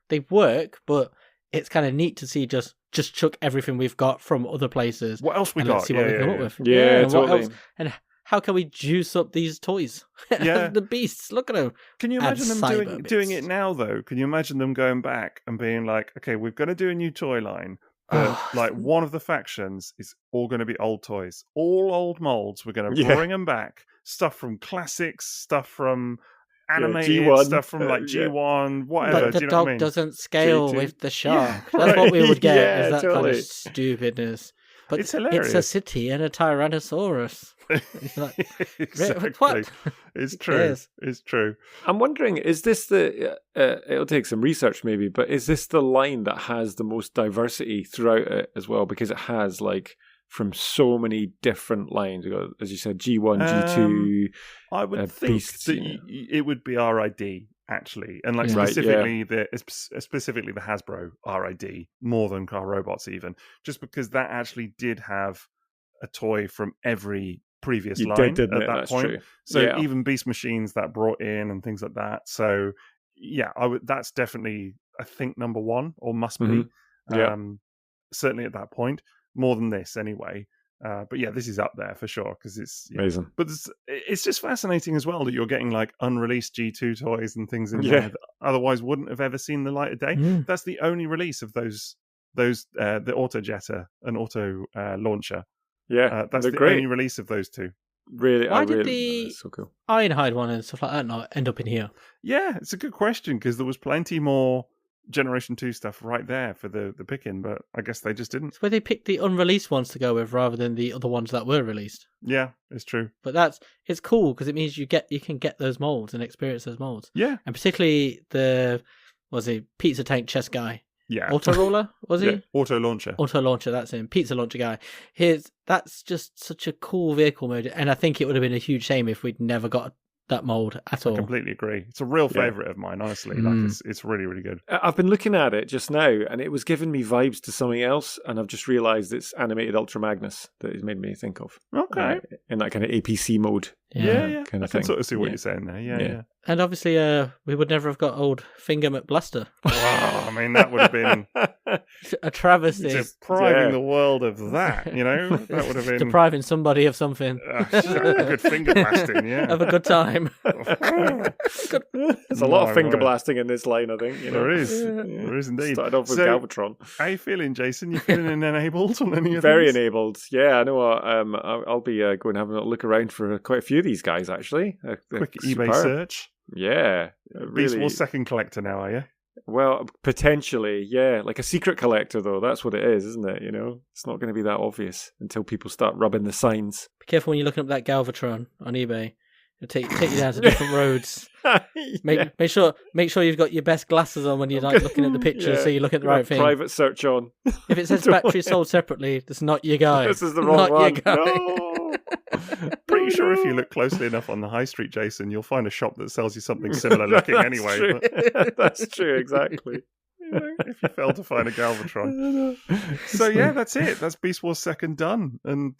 They work, but it's kind of neat to see just chuck everything we've got from other places. What else we and got? Let's see what we come up with. Yeah, and totally. What else, and how can we juice up these toys? The beasts, look at them. Can you imagine them doing it now, though? Can you imagine them going back and being like, okay, we're going to do a new toy line, but like one of the factions is all going to be old toys, all old molds. We're going to bring them back. Stuff from classics, stuff from animated, G1, stuff from like G1, whatever. But the do you know dog what I mean? doesn't scale G2. with the shark. That's what we would get, is that totally. kind of stupidness. But it's hilarious. It's a city and a Tyrannosaurus. It's like, exactly. What? It's true. It's true. I'm wondering, is this it'll take some research maybe, but is this the line that has the most diversity throughout it as well? Because it has like from so many different lines. As you said, G1, G2. I would think Beasts, that it would be RID actually, and like specifically the Hasbro RID more than Car Robots, even just because that actually did have a toy from every previous You line did, didn't at it? that That's point. true. So Yeah. even Beast Machines that brought in and things like that. So yeah, that's definitely, I think, number one, or must be. Yeah. Certainly at that point, more than this anyway. But yeah, this is up there for sure because it's Amazing. But it's just fascinating as well that you're getting like unreleased G2 toys and things in Yeah. there that otherwise wouldn't have ever seen the light of day. That's the only release of those the Auto Jetter and Auto Launcher. Yeah, That's they're the great. only release of those two. Really, Why did the that's so cool. Ironhide one and stuff like that not end up in here? Yeah, it's a good question because there was plenty more Generation 2 stuff right there for the picking, but I guess they just didn't. It's where they picked the unreleased ones to go with rather than the other ones that were released. Yeah, it's true. But it's cool because it means you can get those molds and experience those molds. Yeah. And particularly Pizza Tank chess guy. Yeah. Auto Roller, was he? Yeah. Auto Launcher. Auto Launcher, that's him. Pizza Launcher guy. That's just such a cool vehicle mode, and I think it would have been a huge shame if we'd never got that mold at all. I completely agree. It's a real favourite of mine, honestly. Like it's really, really good. I've been looking at it just now, and it was giving me vibes to something else, and I've just realised it's animated Ultra Magnus that it made me think of. Okay. In that kind of APC mode. Yeah. Kind I of can thing. sort of see what you're saying there. Yeah. And obviously, we would never have got old Finger McBluster. Wow, I mean, that would have been A travesty. depriving the world of that, you know? That would have been Depriving somebody of something. a good finger blasting, yeah. Of a good time. There's a lot of finger blasting in this line, I think. You know? There is. There is indeed. Started off with So, Galvatron. how are you feeling, Jason? You feeling enabled on any of Very these? enabled. Yeah, I know. I'll be going and having a look around for quite a few of these guys, actually. Quick eBay search. Yeah. Beast Really. Wars second collector now, are you? Well, potentially, yeah. Like a secret collector, though. That's what it is, isn't it? You know, it's not going to be that obvious until people start rubbing the signs. Be careful when you're looking up that Galvatron on eBay. It'll take you down to different roads. Make sure you've got your best glasses on when you're like looking at the picture, so you look at the right thing. Private search on. If it says battery sold separately, that's not your guy. This is the wrong one. Your guy. No. Pretty sure if you look closely enough on the high street, Jason, you'll find a shop that sells you something similar looking That's anyway. true. But, That's true, exactly. you know, if you fail to find a Galvatron. So yeah, that's it. That's Beast Wars second done. And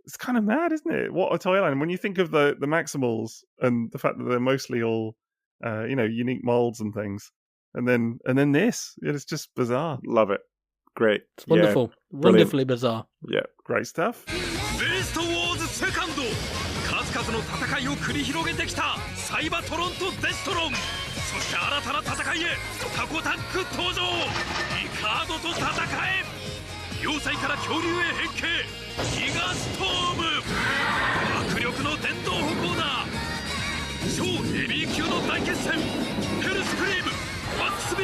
it's kind of mad, isn't it? What a toy line. When you think of the Maximals and the fact that they're mostly all unique molds and things. And then this. It's just bizarre. Love it. Great. It's wonderful. Wonderfully bizarre. Yeah. Great stuff. ベーストウォーズセカンド数々の戦いを繰り広げてきたサイバトロンとデストロンそして新たな戦いへタコタック登場イカードと戦え要塞から恐竜へ変形ギガストーム迫力の電動歩行だ超ヘビー級の大決戦ヘルスクリームマックス B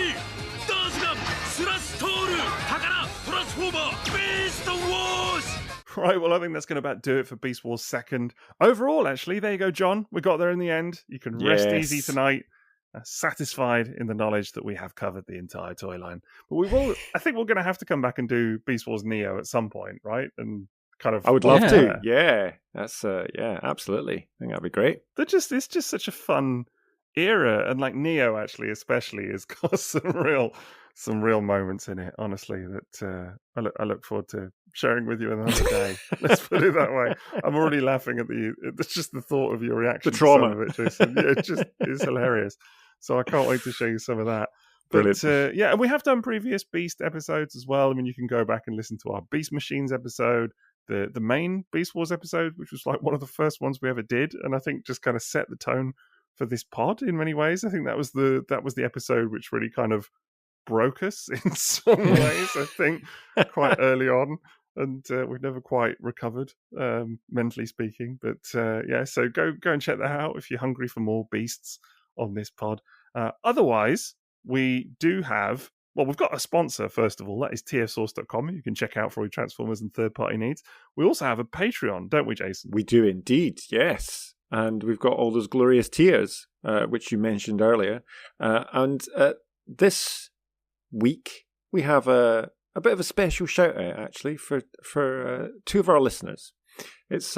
ダーズガンスラストールタカラトランスフォーマーベーストウォーズ Right, well, I think that's going to about do it for Beast Wars second. Overall, actually, there you go, John. We got there in the end. You can rest easy tonight, satisfied in the knowledge that we have covered the entire toy line. But I think we're going to have to come back and do Beast Wars Neo at some point, right? And kind of... I would love to. Yeah. That's, absolutely. I think that'd be great. It's just such a fun era. And like Neo, actually, especially, has got some real moments in it, honestly, that I look forward to sharing with you another day. Let's put it that way. I'm already laughing at it's just the thought of your reaction. The trauma to some of it, Jason. Yeah, it's hilarious. So I can't wait to show you some of that. Brilliant. But and we have done previous Beast episodes as well. I mean, you can go back and listen to our Beast Machines episode, the main Beast Wars episode, which was like one of the first ones we ever did, and I think just kind of set the tone for this pod in many ways. I think that was the episode which really kind of broke us in some ways, I think, quite early on, and we've never quite recovered, mentally speaking. But so go and check that out if you're hungry for more beasts on this pod. Otherwise, we do have, we've got a sponsor, first of all. That is tfsource.com. You can check out for all your Transformers and third-party needs. We also have a Patreon, don't we, Jason? We do indeed, yes. And we've got all those glorious tiers, which you mentioned earlier. And this week, we have a bit of a special shout out, actually, for two of our listeners. It's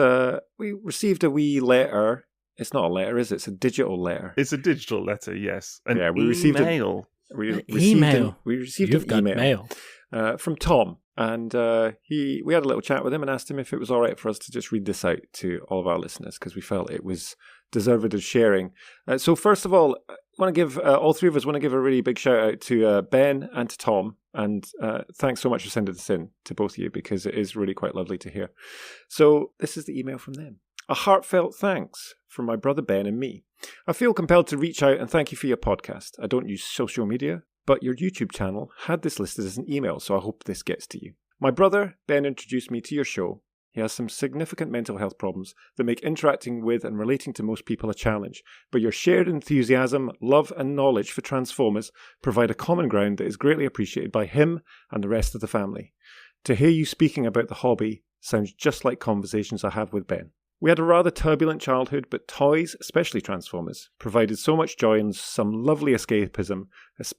we received a wee letter. It's not a letter, is it? It's a digital letter. It's a digital letter, yes. We received email. We received You've an got email mail. from Tom. And we had a little chat with him and asked him if it was all right for us to just read this out to all of our listeners, because we felt it was deserved of sharing. So first of all, I want to give all three of us want to give a really big shout out to Ben and to Tom, and thanks so much for sending this in to both of you, because it is really quite lovely to hear. So this is the email from them. A heartfelt thanks from my brother Ben and me. I feel compelled to reach out and thank you for your podcast. I don't use social media, but your YouTube channel had this listed as an email, so I hope this gets to you. My brother, Ben, introduced me to your show. He has some significant mental health problems that make interacting with and relating to most people a challenge, but your shared enthusiasm, love and knowledge for Transformers provide a common ground that is greatly appreciated by him and the rest of the family. To hear you speaking about the hobby sounds just like conversations I have with Ben. We had a rather turbulent childhood, but toys, especially Transformers, provided so much joy and some lovely escapism,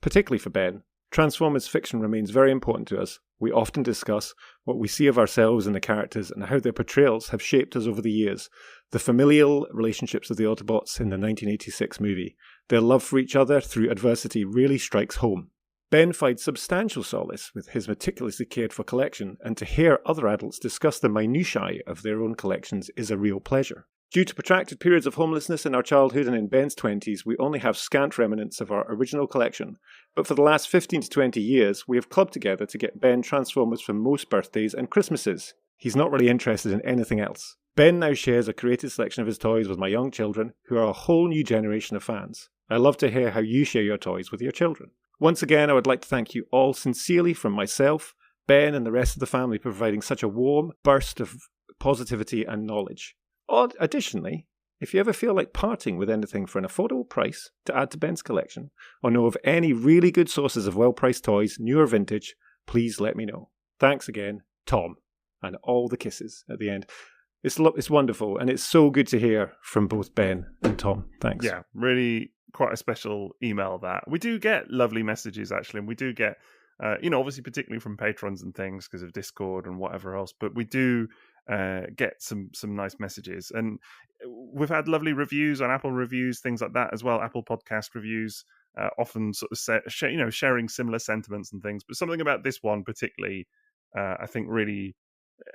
particularly for Ben. Transformers fiction remains very important to us. We often discuss what we see of ourselves in the characters and how their portrayals have shaped us over the years. The familial relationships of the Autobots in the 1986 movie, their love for each other through adversity really strikes home. Ben finds substantial solace with his meticulously cared for collection, and to hear other adults discuss the minutiae of their own collections is a real pleasure. Due to protracted periods of homelessness in our childhood and in Ben's 20s, we only have scant remnants of our original collection, but for the last 15 to 20 years, we have clubbed together to get Ben Transformers for most birthdays and Christmases. He's not really interested in anything else. Ben now shares a curated selection of his toys with my young children, who are a whole new generation of fans. I love to hear how you share your toys with your children. Once again, I would like to thank you all sincerely from myself, Ben, and the rest of the family for providing such a warm burst of positivity and knowledge. Additionally, if you ever feel like parting with anything for an affordable price to add to Ben's collection, or know of any really good sources of well-priced toys, new or vintage, please let me know. Thanks again, Tom. And all the kisses at the end. It's wonderful, and it's so good to hear from both Ben and Tom. Thanks. Yeah, really quite a special email that. We do get lovely messages, actually, and we do get, obviously particularly from patrons and things because of Discord and whatever else, but we do get some nice messages. And we've had lovely reviews on Apple reviews, things like that as well, Apple podcast reviews, often sort of sharing similar sentiments and things. But something about this one particularly, I think really...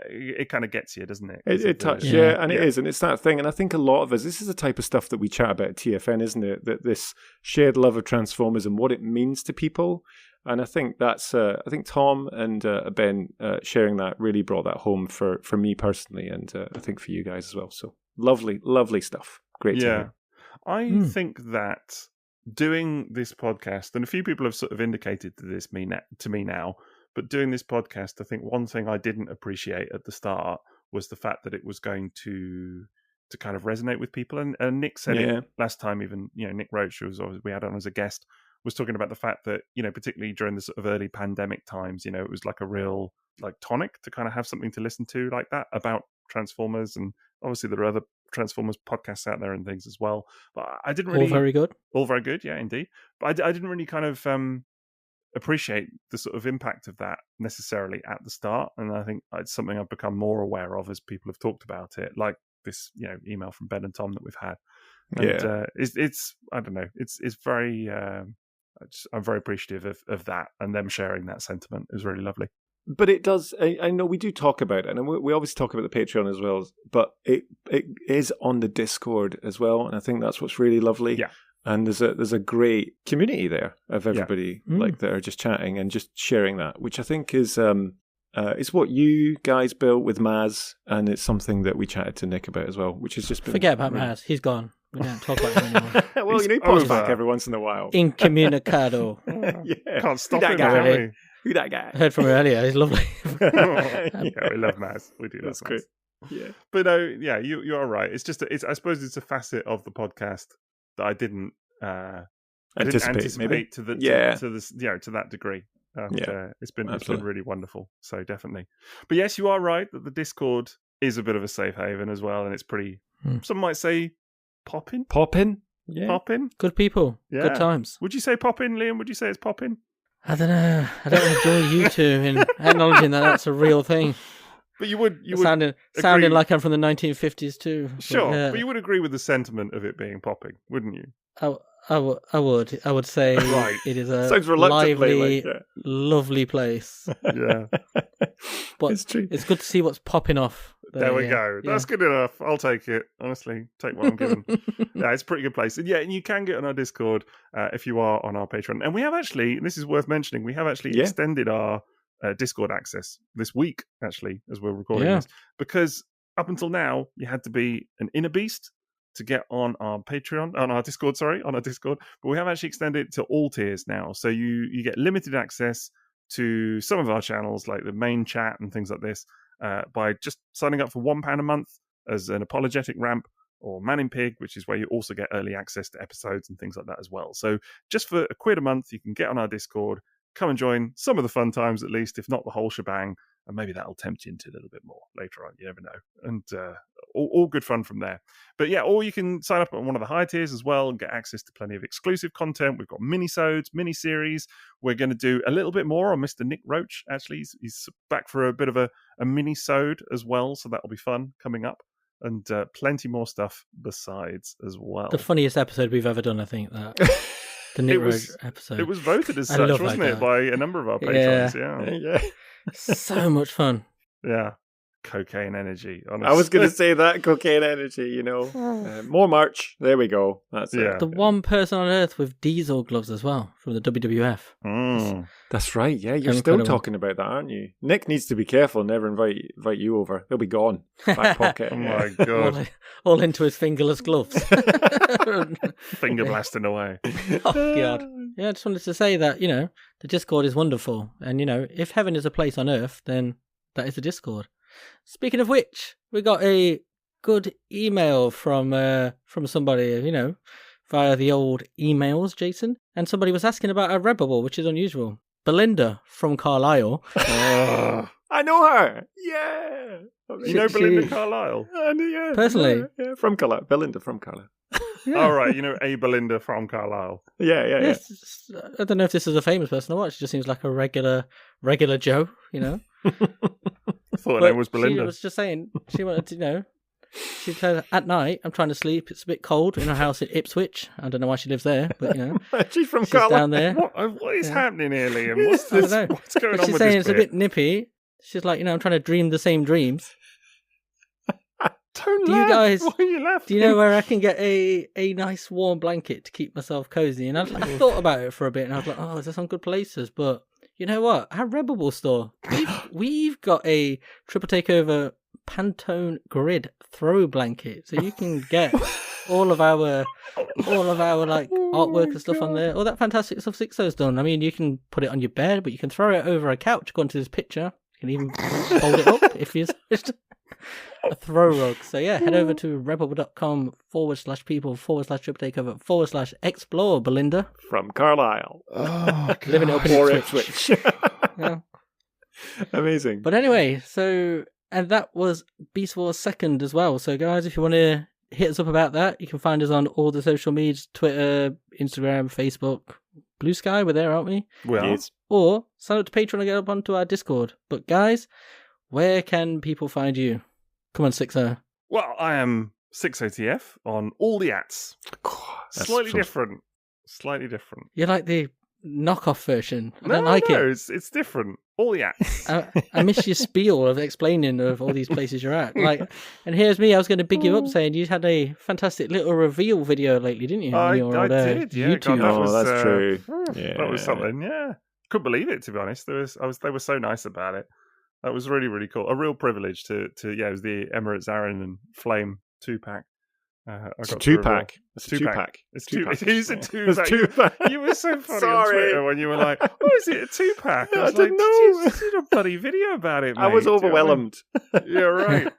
it kind of gets you, doesn't it? It touches, and it is, and it's that thing. And I think a lot of us, this is the type of stuff that we chat about at TFN, isn't it? That this shared love of Transformers and what it means to people. And I think that's, I think Tom and Ben sharing that really brought that home for me personally, and I think for you guys as well. So lovely, lovely stuff. Great to hear. I think that doing this podcast, and a few people have sort of indicated to me now. But doing this podcast, I think one thing I didn't appreciate at the start was the fact that it was going to kind of resonate with people. And Nick said it last time, even, Nick Roach, who we had on as a guest, was talking about the fact that, particularly during the sort of early pandemic times, it was like a real like tonic to kind of have something to listen to like that about Transformers. And obviously there are other Transformers podcasts out there and things as well. But I didn't really... All very good, yeah, indeed. But I didn't really kind of... appreciate the sort of impact of that necessarily at the start, and I think it's something I've become more aware of as people have talked about it, like this email from Ben and Tom that we've had. And it's I don't know, it's very I'm very appreciative of that, and them sharing that sentiment is really lovely. But it does, I know we do talk about it, and we obviously talk about the Patreon as well, but it is on the Discord as well, and I think that's what's really lovely. Yeah. And there's a great community there of everybody like that are just chatting and just sharing that, which I think is what you guys built with Maz, and it's something that we chatted to Nick about as well, which has just been... Forget about Maz, he's gone. We don't talk about him anymore. Well, he pops back every once in a while. Incommunicado. Can't stop him, really. Who that guy? I heard from him earlier, he's lovely. We love Maz. We do love Maz. Great. Yeah. But you're right. It's just, I suppose it's a facet of the podcast that I didn't anticipate maybe to that degree. It's been really wonderful. So definitely. But yes, you are right that the Discord is a bit of a safe haven as well, and it's pretty. Some might say poppin'. Yeah. Poppin'. Good people. Yeah. Good times. Would you say poppin', Liam? Would you say it's poppin'? I don't know. I don't enjoy you two in acknowledging that that's a real thing. But you would sounding like I'm from the 1950s too. Sure, but you would agree with the sentiment of it being popping, wouldn't you? Oh, I would say Right. it is a Sounds reluctantly lively, like lovely place. Yeah. But it's true. it's good to see what's popping off. There we go. That's good enough. I'll take it. Honestly, take what I'm given. Yeah, it's a pretty good place. And yeah, and you can get on our Discord if you are on our Patreon. And we have actually, this is worth mentioning, we have actually extended our Discord access this week, actually, as we're recording this. Because up until now, you had to be an inner beast to get on our Patreon, on our Discord. But we have actually extended it to all tiers now. So you get limited access to some of our channels, like the main chat and things like this, by just signing up for £1 a month as an apologetic ramp, or Man in Pig, which is where you also get early access to episodes and things like that as well. So just for £1 a month, you can get on our Discord, come and join some of the fun times at least, if not the whole shebang, and maybe that'll tempt you into a little bit more later on. You never know. And all good fun from there. But yeah, or you can sign up on one of the high tiers as well and get access to plenty of exclusive content. We've got mini-sodes, mini-series. We're going to do a little bit more on Mr. Nick Roach, actually. He's back for a bit of a mini-sode as well, so that'll be fun coming up. And plenty more stuff besides as well. The funniest episode we've ever done, I think, that. The Nick Roach episode. It was voted as such, wasn't it, by a number of our patrons? Yeah. So much fun. Yeah. Cocaine energy. Honestly. I was going to say that, cocaine energy, more merch. There we go. That's it. The one person on earth with diesel gloves as well from the WWF. That's right. Yeah, you're still talking about that, aren't you? Nick needs to be careful and never invite you over. They'll be gone. Back pocket. Oh my God. all into his fingerless gloves. Finger blasting away. Oh God. Yeah, I just wanted to say that, the Discord is wonderful. And, if heaven is a place on earth, then that is the Discord. Speaking of which, we got a good email from somebody, via the old emails, Jason. And somebody was asking about a Redbubble, which is unusual. Belinda from Carlisle. I know her. Yeah. You know Belinda Carlisle? Yeah. Personally? Yeah, from Carlisle. Belinda from Carlisle. Yeah. Oh, right. A Belinda from Carlisle. Yeah. Yes, I don't know if this is a famous person or what. She just seems like a regular Joe, I thought her name was Belinda. She was just saying she wanted to, she said, at night, I'm trying to sleep. It's a bit cold in her house in Ipswich. I don't know why she lives there, but, she's from she's Carlisle. down there. What is happening here, Liam? What's this? I don't know. What's going but on she's with saying this it's a bit nippy. She's like, I'm trying to dream the same dreams. Don't Do laugh. you guys? Why are you laughing? Do you know where I can get a nice warm blanket to keep myself cozy? And I thought about it for a bit, and I was like, is there some good places? But you know what? Our Redbubble store, we've got a Triple Takeover Pantone Grid throw blanket, so you can get all of our like artwork and stuff on there. All that fantastic stuff Sixo's done. I mean, you can put it on your bed, but you can throw it over a couch according to this picture. You can even fold it up if you wish to. A throw rug. So yeah, head over to redbubble.com/people/Triple Takeover /explore Belinda from Carlisle. Oh, living it up in Ipswich. Yeah. Amazing. But anyway, and that was Beast Wars 2nd as well. So guys, if you want to hit us up about that, you can find us on all the social medias: Twitter, Instagram, Facebook, Blue Sky. We're there, aren't we? Yes. Or sign up to Patreon and get up onto our Discord. But guys, where can people find you? Come on, Sixo. Well, I am Sixo on all the ats. Slightly different. You're like the knockoff version. I don't like it. It's different. All the ats. I miss your spiel of explaining of all these places you're at. And here's me. I was going to big you up, saying you had a fantastic little reveal video lately, didn't you? I did. Yeah, YouTube. God, that's true. Yeah. That was something. Yeah, couldn't believe it, to be honest. They were so nice about it. That was really, really cool. A real privilege to it was the Emirates Aaron and Flame 2-pack. It's a 2-pack. It's a 2-pack. It is a 2-pack. It's a 2-pack. You were so funny on Twitter when you were like, "Oh, is it a 2-pack?" I was didn't know. You did a bloody video about it, mate. I was overwhelmed. Yeah, right.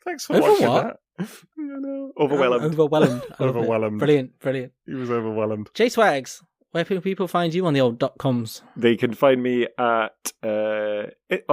Thanks for watching that. Overwhelmed. Overwhelmed. Brilliant. He was overwhelmed. J-Swags, where can people find you on the old .coms? They can find me on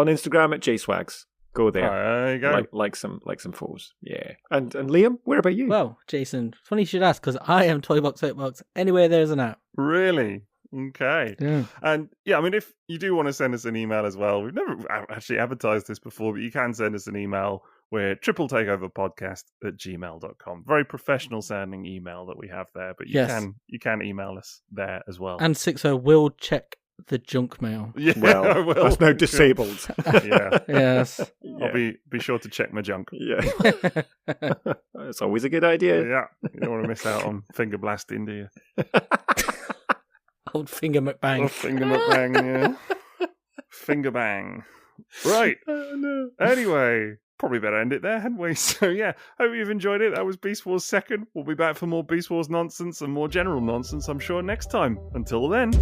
Instagram at JSwags. Go there. There you go. Like some photos. Yeah. And Liam, where about you? Well, Jason, it's funny you should ask, because I am Toybox Soapbox. Anywhere there's an app. Really? Okay. Yeah. And yeah, I mean, if you do want to send us an email as well, we've never actually advertised this before, but you can send us an email we're tripletake-over-podcast@gmail.com. Very professional sounding email that we have there, but you can email us there as well. And Sixo will check the junk mail. Yeah, I Well, will. that's now disabled. Yeah, Yes. I'll be sure to check my junk. Yeah. It's always a good idea. Yeah, you don't want to miss out on finger blasting, do you? Old Finger McBang. Oh, finger bang, yeah. Finger bang. Right. Oh, no. Anyway, probably better end it there, hadn't we? So yeah, hope you've enjoyed it. That was Beast Wars 2nd. We'll be back for more Beast Wars nonsense and more general nonsense, I'm sure, next time. Until then.